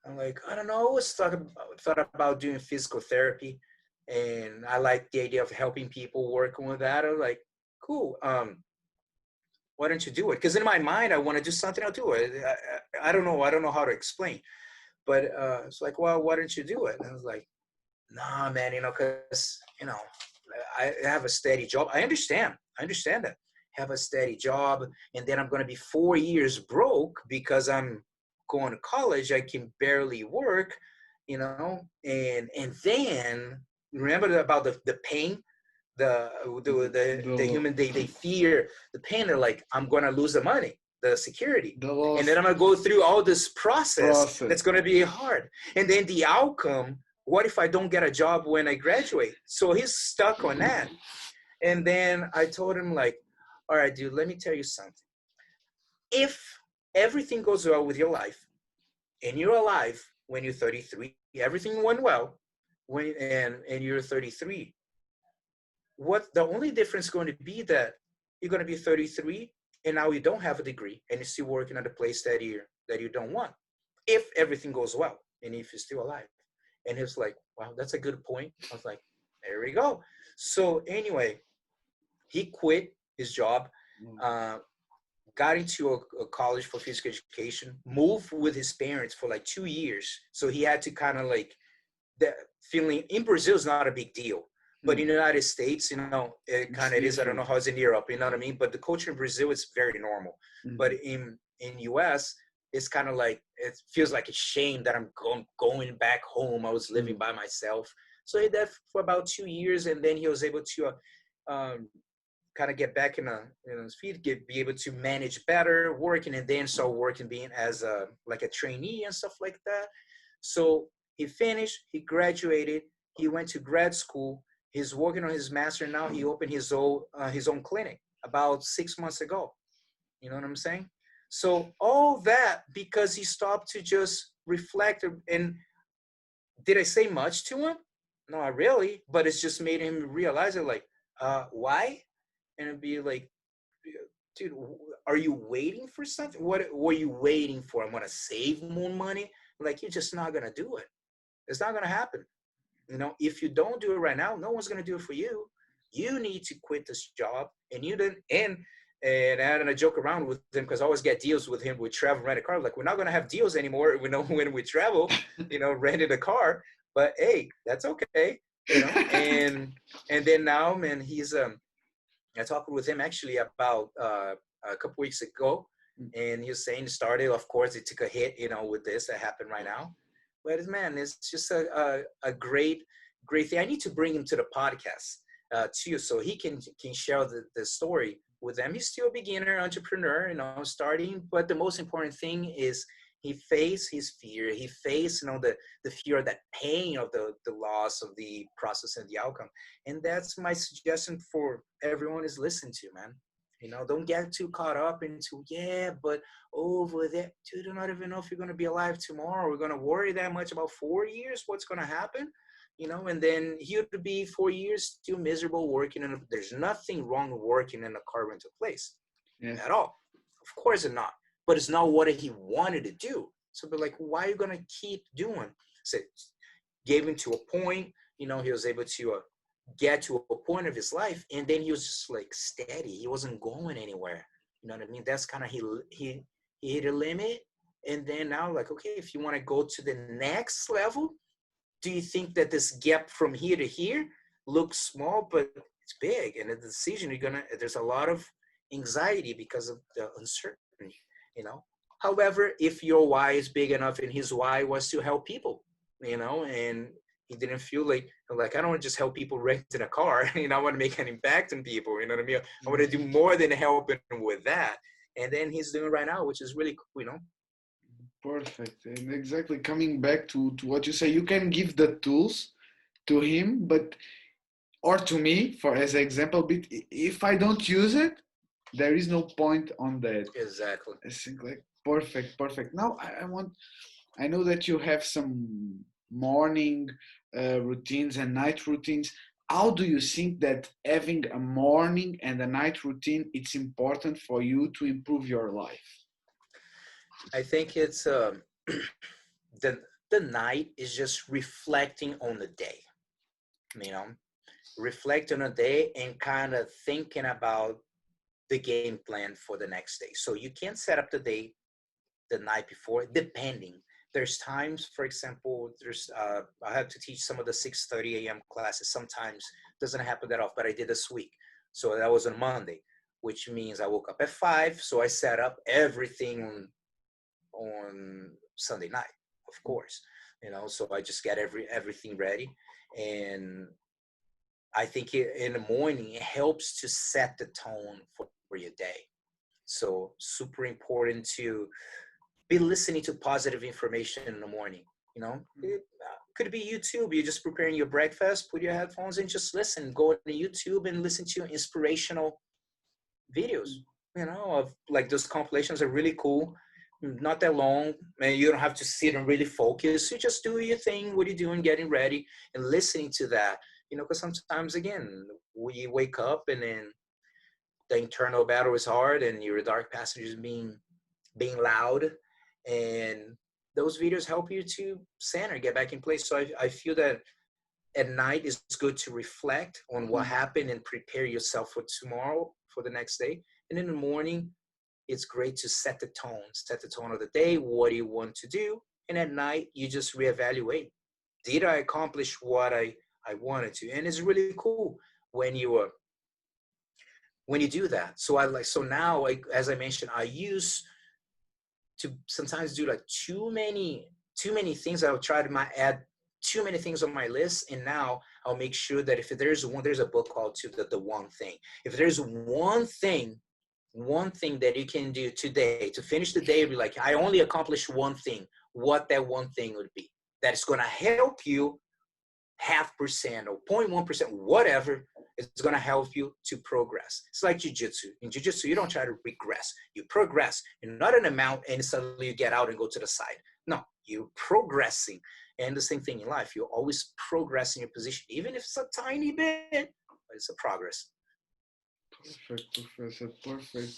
I'm like, I don't know. I always thought about doing physical therapy, and I like the idea of helping people, working with that. I'm like, cool. Why don't you do it? Because in my mind, I want to do something. I'll do it. I don't know. I don't know how to explain. But it's like, well, why don't you do it? And I was like, nah, man. You know, because I have a steady job. I understand. I understand that. Have a steady job, and then I'm going to be 4 years broke because I'm going to college. I can barely work, and then remember about the pain, the The human, they fear the pain. They're like, I'm going to lose the money, the security, the and then lost I'm going to go through all this process process. that's going to be hard, and then the outcome. What if I don't get a job when I graduate? So he's stuck on that. And then I told him, like, all right, dude, let me tell you something. If everything goes well with your life and you're alive when you're 33, everything went well and you're 33, what the only difference is going to be that you're going to be 33 and now you don't have a degree and you're still working at a place that you don't want. If everything goes well and if you're still alive. And he was like, wow, that's a good point. I was like, there we go. So anyway, he quit his job, uh, got into a college for physical education, moved with his parents for like 2 years. So he had to kind of like, that feeling in Brazil is not a big deal. But in the United States, it It's kind of is. I don't know different. how it's in Europe, you know what I mean? But the culture in Brazil is very normal. But in US, it's kind of like, it feels like a shame that I'm going back home. I was living by myself. So he did that for about 2 years, and then he was able to kind of get back in his feet, be able to manage better, working, and then start working, being as like a trainee and stuff like that. So he finished, he graduated, he went to grad school. He's working on his master now. He opened his own clinic about 6 months ago. You know what I'm saying? So all that because he stopped to just reflect. And did I say much to him? No, not really. But it's just made him realize it. Like, why? And it'd be like, dude, are you waiting for something? What were you waiting for? I'm gonna save more money. Like, you're just not gonna do it. It's not gonna happen. If you don't do it right now, no one's gonna do it for you. You need to quit this job, and you didn't. And I had a joke around with him because I always get deals with him with travel rent a car. Like, we're not gonna have deals anymore. We know when we travel, rented a car. But hey, that's okay. And then now, man, he's I talked with him actually about a couple weeks ago, and he was saying it started. Of course, it took a hit, with this that happened right now. But man, it's just a great thing. I need to bring him to the podcast too, so he can share the story with them. He's still a beginner entrepreneur, starting. But the most important thing is he faced his fear. He faced, the fear of that pain of the loss of the process and the outcome. And that's my suggestion for everyone is listen to, man. Don't get too caught up into, yeah, but over there, dude, I don't even know if you're going to be alive tomorrow. We're going to worry that much about 4 years, what's going to happen, and then he would be 4 years still miserable working there's nothing wrong working in a car rental place at all. Of course it's not, but it's not what he wanted to do. So they're like, why are you going to keep doing? So gave him to a point, he was able to get to a point of his life, and then he was just like steady. He wasn't going anywhere. You know what I mean? That's kind of he hit a limit, and then now like, okay, if you want to go to the next level, do you think that this gap from here to here, looks small, but it's big. And the decision there's a lot of anxiety because of the uncertainty, you know. However, if your why is big enough and his why was to help people, you know, and he didn't feel like I don't want to just help people renting a car, you know, I want to make an impact on people, you know what I mean? I want to do more than helping with that. And then he's doing right now, which is really cool, you know. Perfect. And exactly coming back to what you say, you can give the tools to him, but or to me for as an example, but if I don't use it, there is no point on that. Exactly. I think like perfect, perfect. Now I know that you have some morning routines and night routines. How do you think that having a morning and a night routine it's important for you to improve your life? I think it's the the night is just reflecting on the day, you know, reflect on a day and kind of thinking about the game plan for the next day. So you can set up the day the night before, depending. There's times, for example, I have to teach some of the 6:30 a.m. classes. Sometimes doesn't happen that often, but I did this week. So that was on Monday, which means I woke up at 5. So I set up everything on Sunday night, of course. You know, so I just get everything ready. And I think in the morning, it helps to set the tone for your day. So super important to be listening to positive information in the morning. You know, it could be YouTube. You're just preparing your breakfast, put your headphones and just listen. Go to YouTube and listen to inspirational videos. You know, of like those compilations are really cool. Not that long, and you don't have to sit and really focus. You just do your thing, what you're doing, getting ready, and listening to that. You know, because sometimes again, we wake up and then the internal battle is hard, and your dark passage is being loud, and those videos help you to center, get back in place. So I feel that at night is good to reflect on what Mhm. happened and prepare yourself for tomorrow, for the next day. And in the morning, it's great to set the tone of the day. What do you want to do? And at night, you just reevaluate. Did I accomplish what I wanted to? And it's really cool when you do that. So now, like, as I mentioned, I use to sometimes do like too many things. I'll try to add too many things on my list, and now I'll make sure that if there's a book called to the one thing. If there's one thing that you can do today to finish the day, be like, I only accomplished one thing, what that one thing would be that is going to help you 0.5% or 0.1%, whatever, it's going to help you to progress. It's like jiu-jitsu. In jiu-jitsu, you don't try to regress. You progress. You're not an amount and suddenly you get out and go to the side. No, you're progressing. And the same thing in life. You're always progressing your position, even if it's a tiny bit, but it's a progress. Perfect, Professor. Perfect.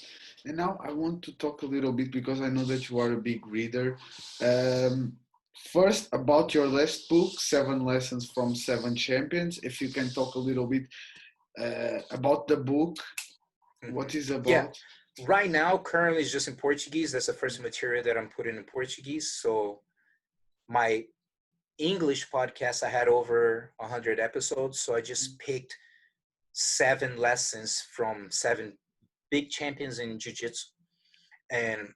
And now I want to talk a little bit because I know that you are a big reader. Um, First, about your last book, Seven Lessons from Seven Champions. If you can talk a little bit about the book, what is Yeah. about. Right now, currently, it's just in Portuguese. That's the first material that I'm putting in Portuguese. So my English podcast, I had over 100 episodes. So I just picked 7 lessons from 7 big champions in jiu-jitsu. And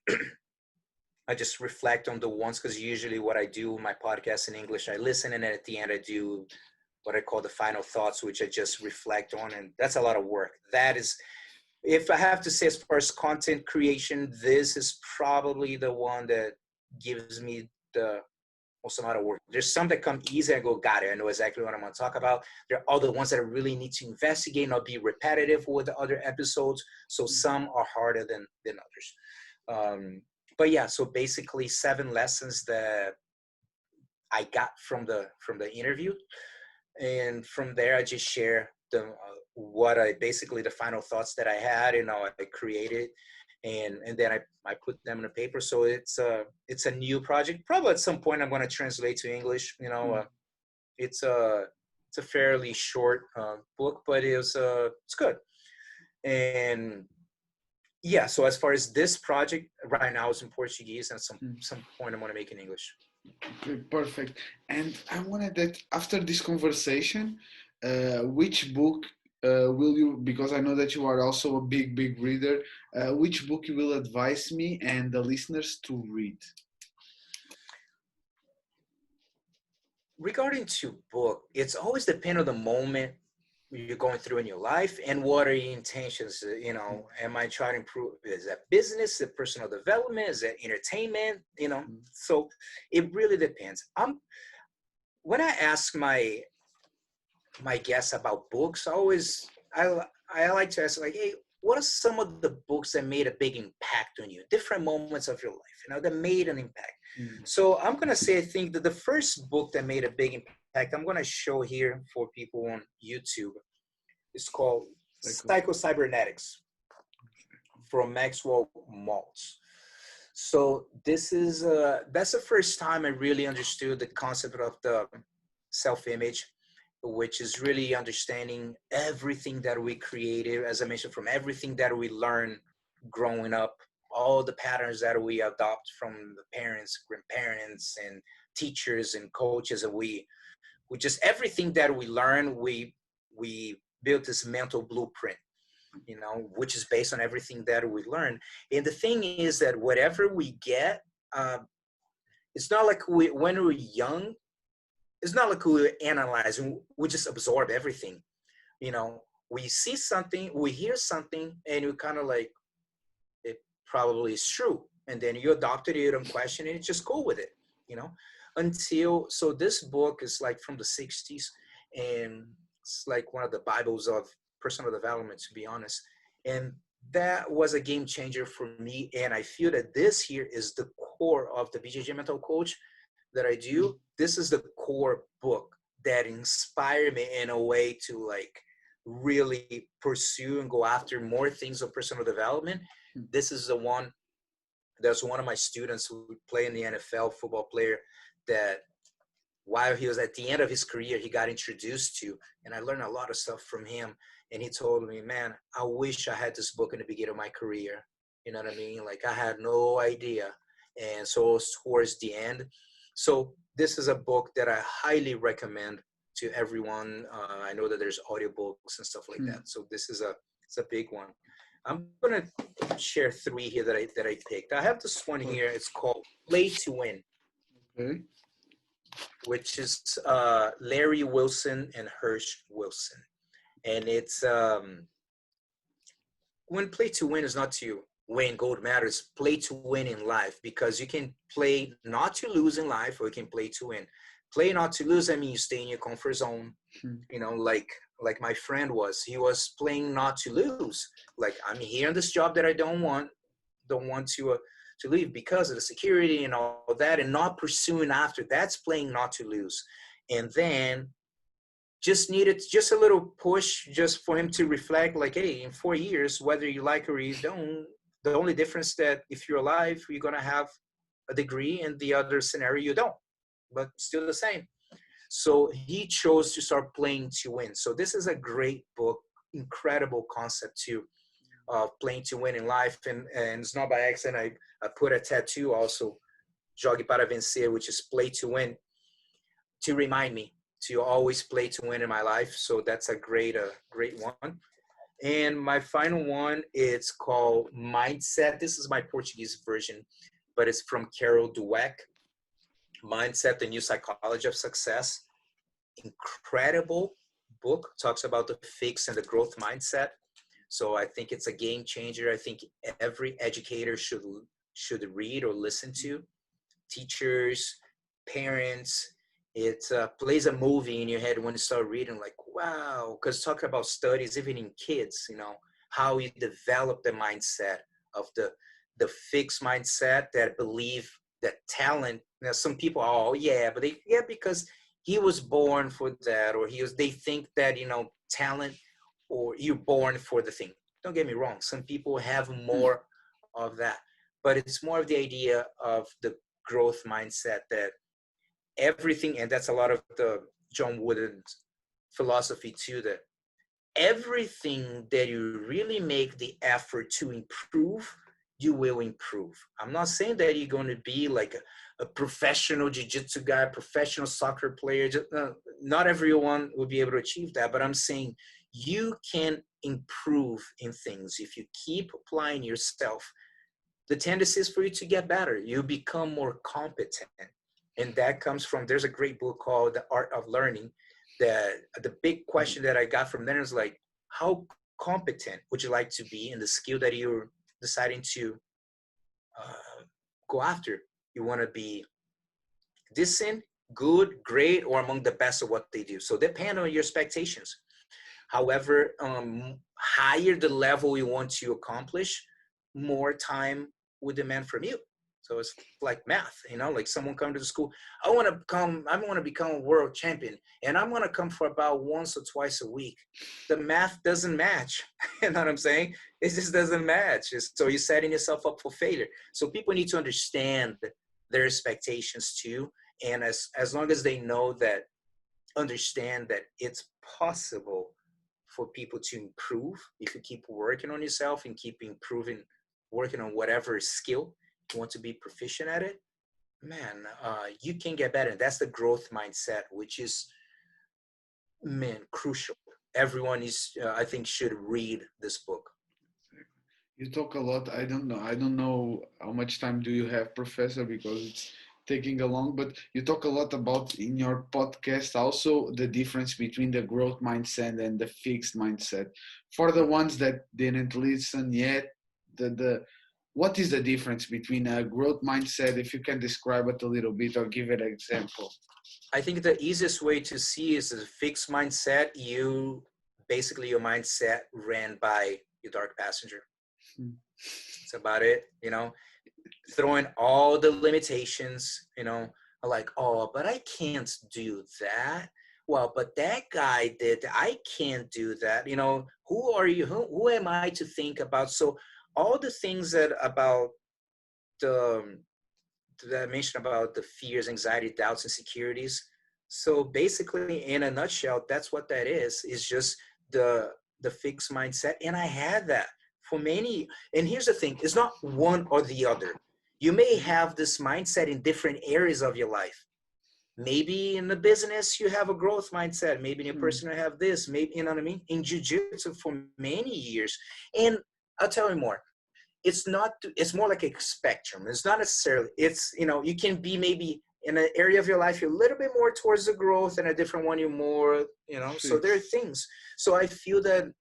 I just reflect on the ones, because usually what I do with my podcast in English, I listen, and then at the end I do what I call the final thoughts, which I just reflect on. And that's a lot of work. That is, if I have to say, as far as content creation, this is probably the one that gives me the most amount of work. There's some that come easy. I go, got it. I know exactly what I'm going to talk about. There are other ones that I really need to investigate, not be repetitive with the other episodes. So some are harder than others. But yeah, so basically 7 lessons that I got from the interview, and from there I just share what I basically the final thoughts that I had, and I created, and then I put them in a paper. So it's a new project. Probably at some point I'm going to translate to English. It's a fairly short book, but it's good. And yeah, so as far as this project right now is in Portuguese, and some point I'm going to make in English. Okay, perfect. And I wanted that after this conversation, which book will you, because I know that you are also a big reader, which book you will advise me and the listeners to read? Regarding to book, it's always depend on the moment you're going through in your life and what are your intentions. Am I trying to improve? Is that business? Is it personal development? Is it entertainment? So it really depends. When I ask my guests about books, I like to ask, like, hey, what are some of the books that made a big impact on you? Different moments of your life, that made an impact. So I'm gonna say, I think that the first book that made a big impact, I'm gonna show here for people on YouTube. It's called Cybernetics from Maxwell Maltz. So this is that's the first time I really understood the concept of the self-image, which is really understanding everything that we created, as I mentioned, from everything that we learn growing up, all the patterns that we adopt from the parents, grandparents, and teachers and coaches, and we just everything that we learn, we build this mental blueprint, which is based on everything that we learn. And the thing is that whatever we get, it's not like when we're young, it's not like we analyze and we just absorb everything. We see something, we hear something, and we kind of like, it probably is true. And then you adopt it, you don't question it, just go with it, so this book is like from the 60s, and it's like one of the Bibles of personal development, to be honest. And that was a game changer for me. And I feel that this here is the core of the BJJ mental coach that I do. This is the core book that inspired me in a way to like really pursue and go after more things of personal development. This is the one. There's one of my students who play in the NFL, football player, that while he was at the end of his career, he got introduced to, and I learned a lot of stuff from him. And he told me, man, I wish I had this book in the beginning of my career. You know what I mean? Like, I had no idea. And so it was towards the end. So this is a book that I highly recommend to everyone. I know that there's audiobooks and stuff like that. So this is it's a big one. I'm gonna share three here that I picked. I have this one here. It's called Play to Win. Okay. Which is Larry Wilson and Hirsch Wilson. And it's when play to win is not to win gold medals, play to win in life, because you can play not to lose in life, or you can play to win. Play not to lose, I mean, you stay in your comfort zone, like my friend he was playing not to lose. Like, I'm here in this job that I don't want to leave because of the security and all that, and not pursuing after. That's playing not to lose. And then just needed just a little push just for him to reflect, like, hey, in 4 years, whether you like or you don't, the only difference that if you're alive, you're going to have a degree, and the other scenario you don't, but still the same. So he chose to start playing to win. So this is a great book, incredible concept too, of playing to win in life. And it's not by accident I put a tattoo also, Jogue para vencer, which is play to win, to remind me to always play to win in my life. So that's a great one. And my final one, it's called Mindset. This is my Portuguese version, but it's from Carol Dweck. Mindset, the New Psychology of Success. Incredible book, talks about the fixed and the growth mindset. So I think it's a game changer. I think every educator should read or listen to. Teachers, parents. It plays a movie in your head when you start reading, like, wow, because talking about studies, even in kids, how you develop the mindset of the fixed mindset that believe that talent. Now, some people, oh yeah, but because he was born for that, or they think that, talent, or you're born for the thing. Don't get me wrong. Some people have more of that, but it's more of the idea of the growth mindset, that everything, and that's a lot of the John Wooden's philosophy too, that everything that you really make the effort to improve, you will improve. I'm not saying that you're going to be like a professional jiu-jitsu guy, professional soccer player. Not everyone will be able to achieve that, but I'm saying you can improve in things if you keep applying yourself. The tendency is for you to get better. You become more competent. And that comes from, there's a great book called The Art of Learning, that the big question that I got from there is like, how competent would you like to be in the skill that you're deciding to go after? You want to be decent, good, great, or among the best of what they do. So depend on your expectations. However, higher the level you want to accomplish, more time would demand from you. So it's like math, like someone come to the school, I want to become a world champion, and I'm going to come for about once or twice a week. The math doesn't match. You know what I'm saying? It just doesn't match. So you're setting yourself up for failure. So people need to understand their expectations too. And as long as they know that, understand that it's possible for people to improve if you keep working on yourself and keep improving, working on whatever skill you want to be proficient at it, man, you can get better. That's the growth mindset, which is, man, crucial. Everyone is, I think, should read this book. You talk a lot. I don't know how much time do you have, Professor, because it's taking a long, but you talk a lot about in your podcast also the difference between the growth mindset and the fixed mindset. For the ones that didn't listen yet, the what is the difference between a growth mindset, if you can describe it a little bit or give it an example? I think the easiest way to see is a fixed mindset. Basically, your mindset ran by your dark passenger. That's about it, throwing all the limitations, like, oh, but I can't do that. Well, but that guy did, I can't do that. Who are you? Who am I to think about? So all the things the, that I mentioned about the fears, anxiety, doubts, insecurities. So basically, in a nutshell, that's what that is just the fixed mindset. And I had that for many. And here's the thing, it's not one or the other. You may have this mindset in different areas of your life. Maybe in the business, you have a growth mindset. Maybe in your personal, you have this. Maybe, you know what I mean? In jiu-jitsu for many years. And I'll tell you more. It's more like a spectrum. It's not necessarily, you can be maybe in an area of your life, you're a little bit more towards the growth, and a different one, you're more, so there are things. So I feel that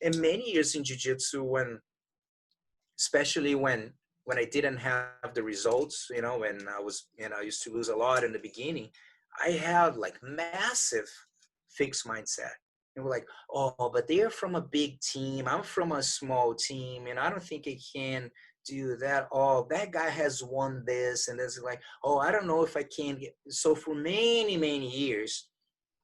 in many years in jiu-jitsu, especially when I didn't have the results, when I used to lose a lot in the beginning, I had like massive fixed mindset. And we're like, oh, but they're from a big team. I'm from a small team, and I don't think I can do that. Oh, that guy has won this, and it's like, oh, I don't know if I can get. So for many, many years,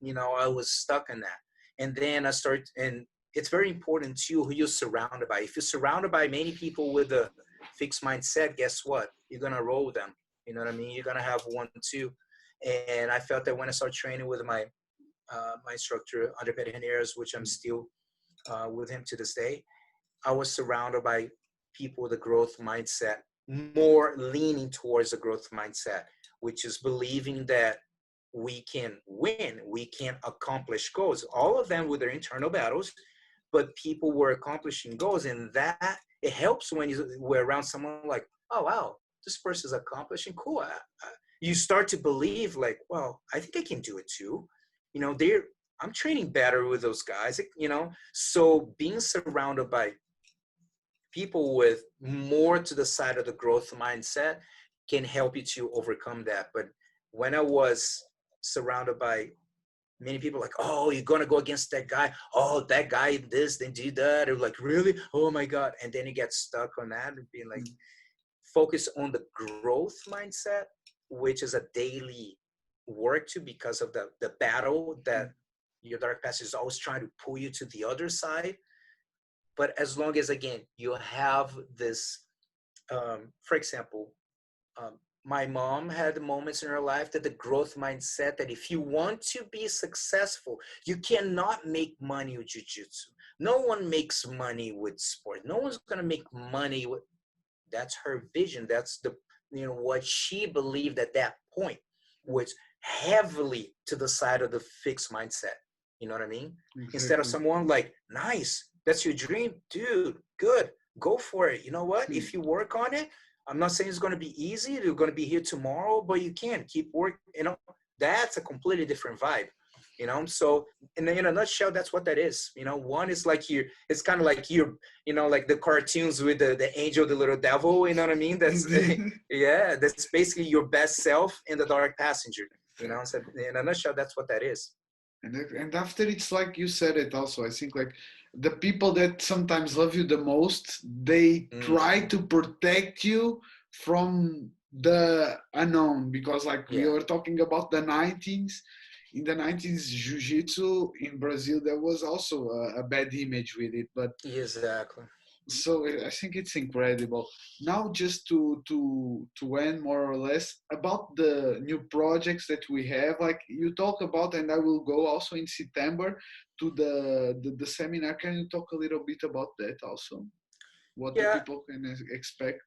I was stuck in that. And then and it's very important too who you're surrounded by. If you're surrounded by many people with a fixed mindset, guess what? You're gonna roll with them. You know what I mean? You're gonna have one, two. And I felt that when I started training with my instructor, Andre Pederneiras, which I'm still with him to this day, I was surrounded by people with a growth mindset, more leaning towards a growth mindset, which is believing that we can win, we can accomplish goals, all of them with their internal battles, but people were accomplishing goals. And that, it helps when we're around someone like, oh, wow, this person's accomplishing, cool. You start to believe like, well, I think I can do it too. I'm training better with those guys, so being surrounded by people with more to the side of the growth mindset can help you to overcome that. But when I was surrounded by many people like, oh, you're going to go against that guy. Oh, that guy did this, then did that. Or like, really? Oh my God. And then you get stuck on that and being like, focus on the growth mindset, which is a daily work to, because of the battle that your dark past is always trying to pull you to the other side. But as long as, again, you have this, for example, my mom had moments in her life that the growth mindset that if you want to be successful, you cannot make money with jiu-jitsu. No one makes money with sport. No one's going to make money with That's her vision. That's the, what she believed at that point was heavily to the side of the fixed mindset. You know what I mean? Instead of Exactly. someone like, nice, that's your dream, dude, good, go for it. You know what? Hmm. If you work on it, I'm not saying it's going to be easy. You're going to be here tomorrow, but you can keep work. That's a completely different vibe. So in a nutshell, that's what that is. One is like it's kind of like like the cartoons with the angel, the little devil. You know what I mean? That's yeah, that's basically your best self and the dark passenger. So in a nutshell, that's what that is. And after, it's like you said it also, I think, like, the people that sometimes love you the most, they try Mm-hmm. to protect you from the unknown, because, like, we Yeah, were talking about the 19s. In the 19s, jiu-jitsu in Brazil, there was also a bad image with it, but exactly. so I think it's incredible. Now, just to end more or less about the new projects that we have, like you talk about, and I will go also in September to the seminar. Can you talk a little bit about that also? What the Yeah, people can expect?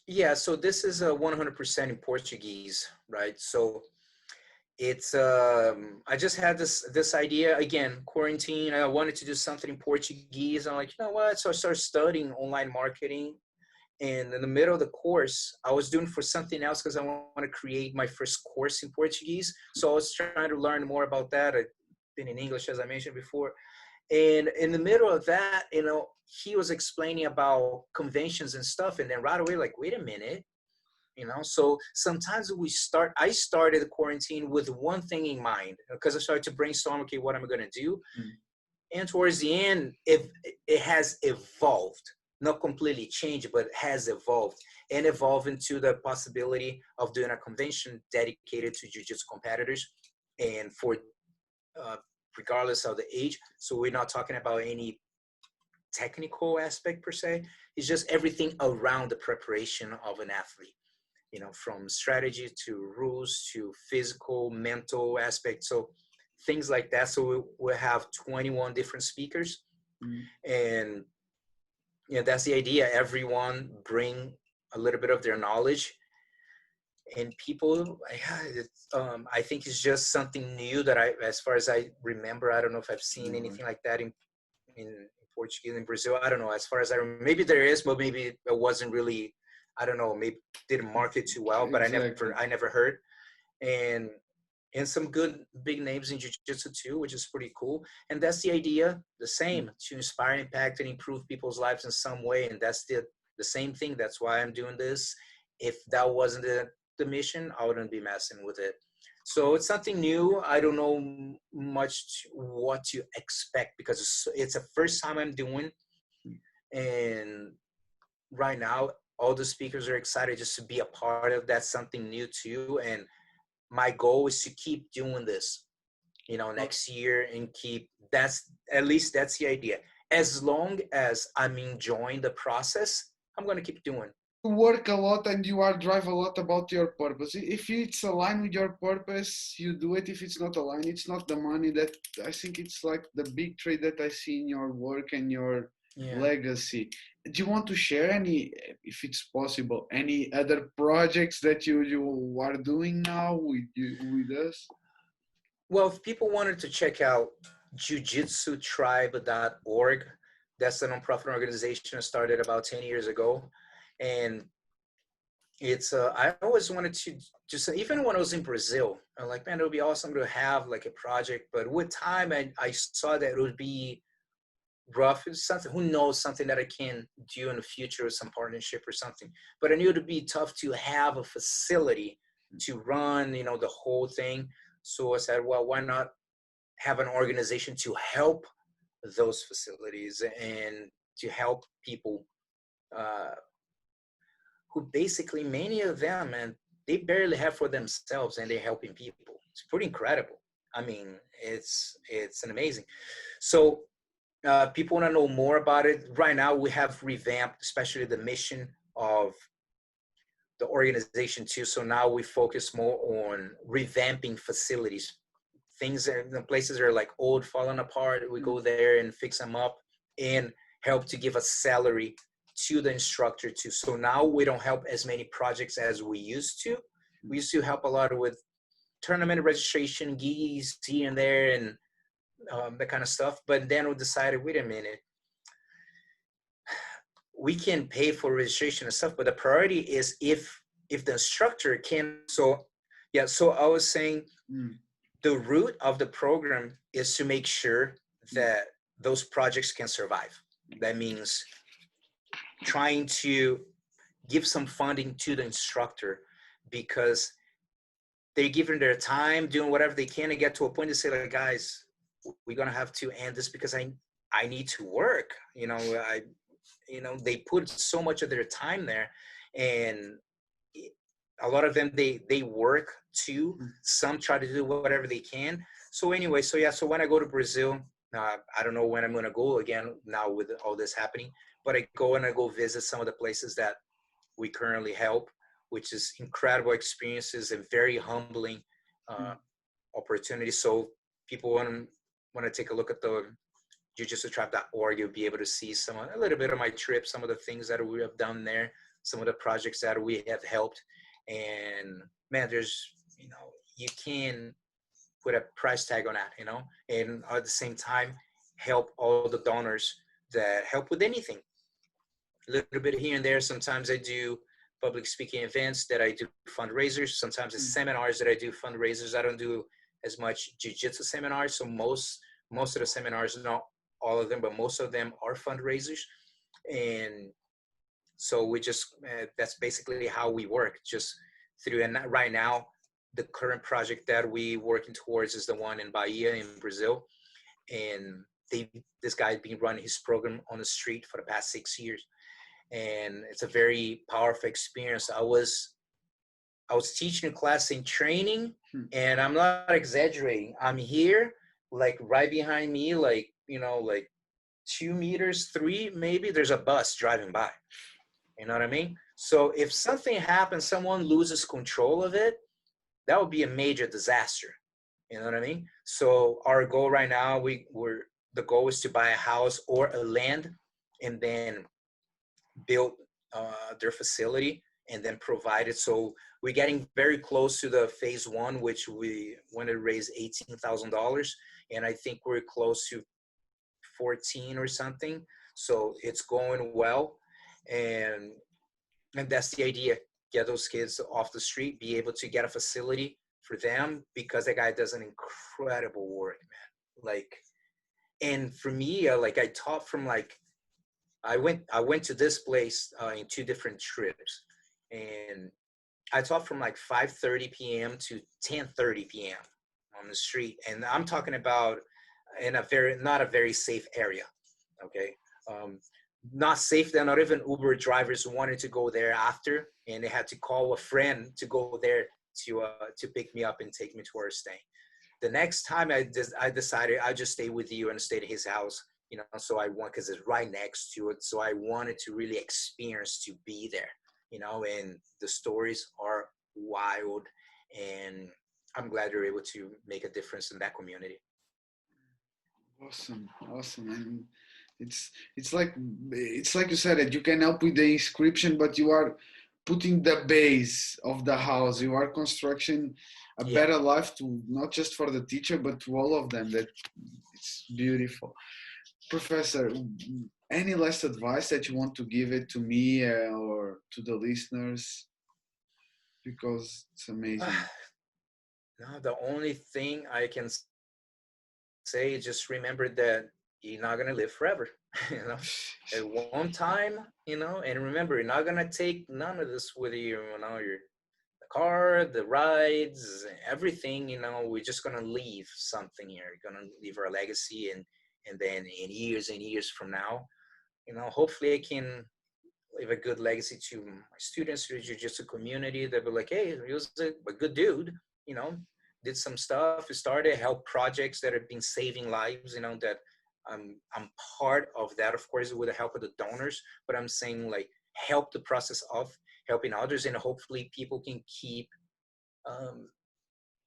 yeah. So this is a 100% in Portuguese, right? So it's I just had this idea again, quarantine. I wanted to do something in Portuguese. I'm like, you know what? So I started studying online marketing, and in the middle of the course, I was doing for something else because I want to create my first course in Portuguese. So I was trying to learn more about that. I've been in English, as I mentioned before. And in the middle of that, he was explaining about conventions and stuff. And then right away, like, wait a minute, so sometimes I started the quarantine with one thing in mind because I started to brainstorm, okay, what am I going to do? Mm. And towards the end, it has evolved, not completely changed, but has evolved and evolved into the possibility of doing a convention dedicated to jiu-jitsu competitors and for uh, regardless of the age. So we're not talking about any technical aspect per se. It's just everything around the preparation of an athlete, from strategy to rules to physical, mental aspects. So things like that. So we'll have 21 different speakers, Mm. and that's the idea. Everyone bring a little bit of their knowledge, and people, I think it's just something new that as far as I remember, I don't know if I've seen No. anything like that in Portuguese in Brazil. I don't know. As far as I remember, maybe there is, but maybe it wasn't really. I don't know. Maybe didn't market too well, but Exactly. I never heard. And some good big names in jiu-jitsu too, which is pretty cool. And that's the idea, the Mm. same, to inspire, impact, and improve people's lives in some way. And that's the same thing. That's why I'm doing this. If that wasn't the mission, I wouldn't be messing with it. So it's something new. I don't know much what to expect because it's the first time I'm doing. And right now, all the speakers are excited just to be a part of that, something new too. And my goal is to keep doing this, Okay. next year and at least that's the idea. As long as I'm enjoying the process, I'm going to keep doing. Work a lot and you are drive a lot about your purpose. If it's aligned with your purpose, you do it. If it's not aligned, it's not the money. That I think it's like the big trait that I see in your work and your Yeah. legacy. Do you want to share any, if it's possible, any other projects that you are doing now with us? Well, if people wanted to check out jujitsutribe.org, that's a nonprofit organization I started about 10 years ago. And I always wanted to just, even when I was in Brazil, I'm like, man, it would be awesome to have like a project. But with time, I saw that it would be rough. It's something, who knows, something that I can do in the future with some partnership or something. But I knew it would be tough to have a facility to run, the whole thing. So I said, well, why not have an organization to help those facilities and to help people uh, who basically, many of them, and they barely have for themselves and they're helping people. It's pretty incredible. I mean, it's an amazing. So people want to know more about it. Right now, we have revamped, especially the mission of the organization too. So now we focus more on revamping facilities. Things are the places are like old, falling apart. We Mm. go there and fix them up and help to give a salary to the instructor too. So now we don't help as many projects as we used to. We used to help a lot with tournament registration, gigs here and there, and that kind of stuff. But then we decided, wait a minute, we can pay for registration and stuff, but the priority is if the instructor can. So yeah, so I was saying the root of the program is to make sure that those projects can survive. That means trying to give some funding to the instructor, because they're giving their time, doing whatever they can to get to a point to say, like, guys, we're gonna have to end this because I need to work. They put so much of their time there, and a lot of them they work too. Some try to do whatever they can. So anyway, so yeah, so when I go to Brazil, I don't know when I'm gonna go again now with all this happening, but I go visit some of the places that we currently help, which is incredible experiences and very humbling opportunities. So people want to take a look at the jiu-jitsu-trap.org, you'll be able to see a little bit of my trip, some of the things that we have done there, some of the projects that we have helped. And man, you can put a price tag on that, and at the same time, help all the donors that help with anything. A little bit here and there. Sometimes I do public speaking events that I do fundraisers. Sometimes it's seminars that I do fundraisers. I don't do as much jiu-jitsu seminars. So most of the seminars, not all of them, but most of them are fundraisers. And so we just, that's basically how we work, just through. And right now, the current project that we working towards is the one in Bahia in Brazil. And this guy's been running his program on the street for the past 6 years. And it's a very powerful experience. I was teaching a class in training, and I'm not exaggerating. I'm here, like right behind me, like 2 meters, 3 maybe, there's a bus driving by. You know what I mean? So if something happens, someone loses control of it, that would be a major disaster. You know what I mean? So our goal right now, the goal is to buy a house or a land, and then build their facility and then provide it. So we're getting very close to the phase 1, which we want to raise $18,000, and I think we're close to 14 or something. So it's going well, and that's the idea: get those kids off the street, be able to get a facility for them, because that guy does an incredible work, man. And for me, I taught from I went to this place in 2 different trips, and I taught from 5:30 p.m. to 10:30 p.m. on the street, and I'm talking about in not a very safe area. Okay, not safe. They're not even Uber drivers wanted to go there after, and they had to call a friend to go there to pick me up and take me to our stay. The next time I decided I'd just stay with you and stay at his house. So because it's right next to it. So I wanted to really experience to be there, and the stories are wild, and I'm glad you're able to make a difference in that community. Awesome. And it's like you said that you can help with the inscription, but you are putting the base of the house. You are constructing a better life to not just for the teacher, but to all of them. That it's beautiful. Professor, any last advice that you want to give it to me or to the listeners? Because it's amazing. No, the only thing I can say is just remember that you're not going to live forever. At one time, and remember, you're not going to take none of this with you, the car, the rides, everything. We're just going to leave something here. We're going to leave our legacy, and then in years and years from now, hopefully I can leave a good legacy to my students, to the jiu-jitsu community. They'll be like, hey, he was a good dude, did some stuff, started help projects that have been saving lives, that I'm part of that, of course, with the help of the donors, but I'm saying help the process of helping others, and hopefully people can keep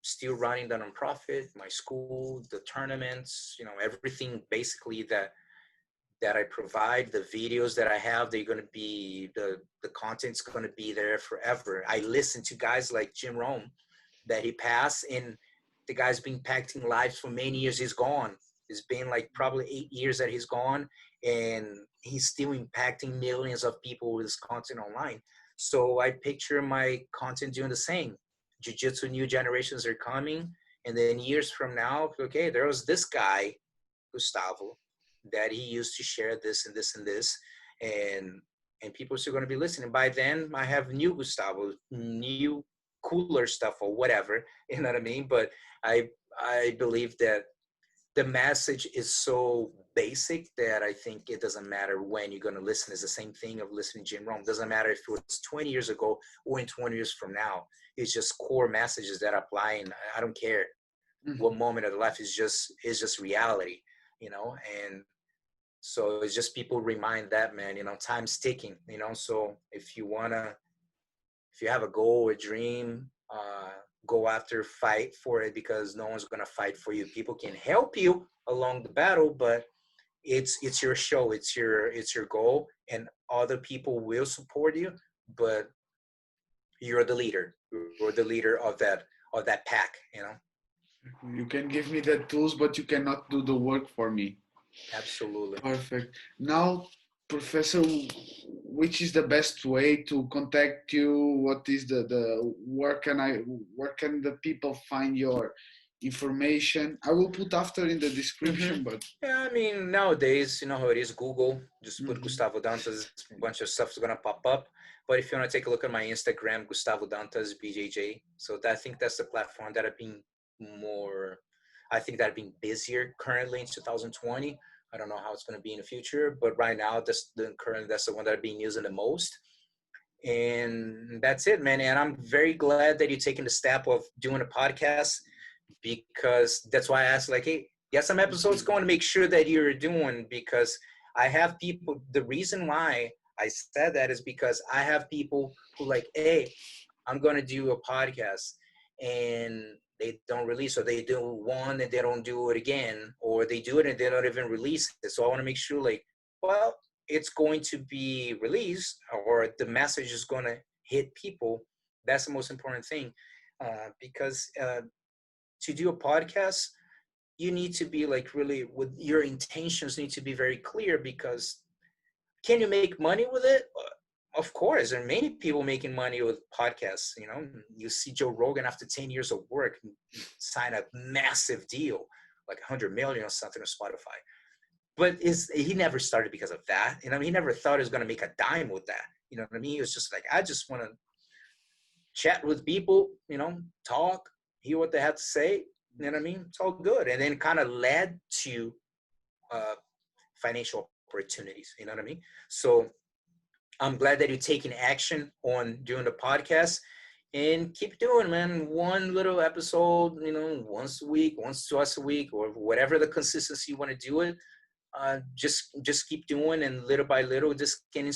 still running the nonprofit, my school, the tournaments, everything basically that that I provide, the videos that I have, they're going to be, the content's going to be there forever. I listen to guys like Jim Rome that he passed, and the guy's been impacting lives for many years. He's gone. It's been like probably 8 years that he's gone, and he's still impacting millions of people with his content online. So I picture my content doing the same. Jiu-Jitsu new generations are coming, and then years from now, okay, there was this guy, Gustavo, that he used to share this and this and this, and people are still going to be listening. By then, I have new Gustavo, new cooler stuff or whatever. You know what I mean? But I believe that the message is so basic that I think it doesn't matter when you're going to listen. It's the same thing of listening to Jim Rome. It doesn't matter if it was 20 years ago or in 20 years from now. It's just core messages that apply, and I don't care what Mhm. moment of the life. Is just reality, you know. And so it's just people remind that, man, time's ticking, so if you have a goal, a dream, go after, fight for it, because no one's going to fight for you. People can help you along the battle, but it's your show, it's your goal, and other people will support you, but you're the leader of that pack. You can give me the tools, but you cannot do the work for me. Absolutely. Perfect. Now, Professor, which is the best way to contact you? What is the where can the people find your information? I will put after in the Hmm. description, but Yeah, I mean, nowadays, you know how it is. Google, just put mhm. Gustavo Dantas, a bunch of stuff's gonna pop up. But if you want to take a look at my Instagram, Gustavo Dantas BJJ. So I think that's the platform that I've been more. I think that I've been busier currently in 2020. I don't know how it's gonna be in the future, but right now, that's the one that I've been using the most. And that's it, man. And I'm very glad that you're taking the step of doing a podcast, because that's why I asked, like, hey, get some Thank episodes you. going to make sure that you're doing, because I have people. The reason why I said that is because I have people who, like, hey, I'm going to do a podcast, and they don't release, or they do one and they don't do it again, or they do it and they don't even release it. So I want to make sure, like, well, it's going to be released, or the message is going to hit people. That's the most important thing, because to do a podcast, you need to be like, really, with your intentions need to be very clear, because can you make money with it? Of course, there are many people making money with podcasts. You see Joe Rogan, after 10 years of work, sign a massive deal, like 100 million or something, on Spotify. But he never started because of that. He never thought he was going to make a dime with that. You know what I mean? He was just like, I just want to chat with people, talk, hear what they have to say. You know what I mean? It's all good. And then kind of led to uh, financial opportunities. You know what I mean? So I'm glad that you're taking action on doing the podcast, and keep doing, man. One little episode, once a week, once, twice a week, or whatever the consistency you want to do it. Just keep doing, and little by little, this can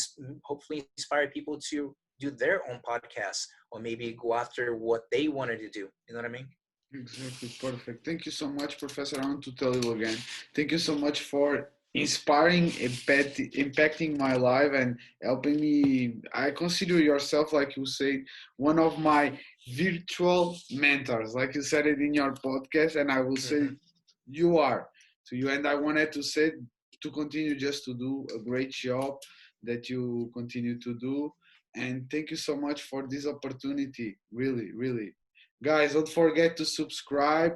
hopefully inspire people to do their own podcasts, or maybe go after what they wanted to do. You know what I mean? Exactly, perfect. Thank you so much, Professor. I want to tell you again. Thank you so much for inspiring, impacting my life, and helping me. I consider yourself, like you said, one of my virtual mentors, like you said it in your podcast, and I will say Mm-hmm. you are to you. And I wanted to say to continue just to do a great job that you continue to do. And thank you so much for this opportunity. Really, really. Guys, don't forget to subscribe,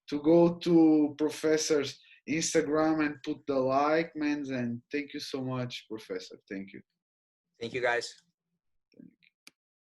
to go to Professor's Instagram and put the like, man. And thank you so much, Professor. Thank you. Thank you, guys.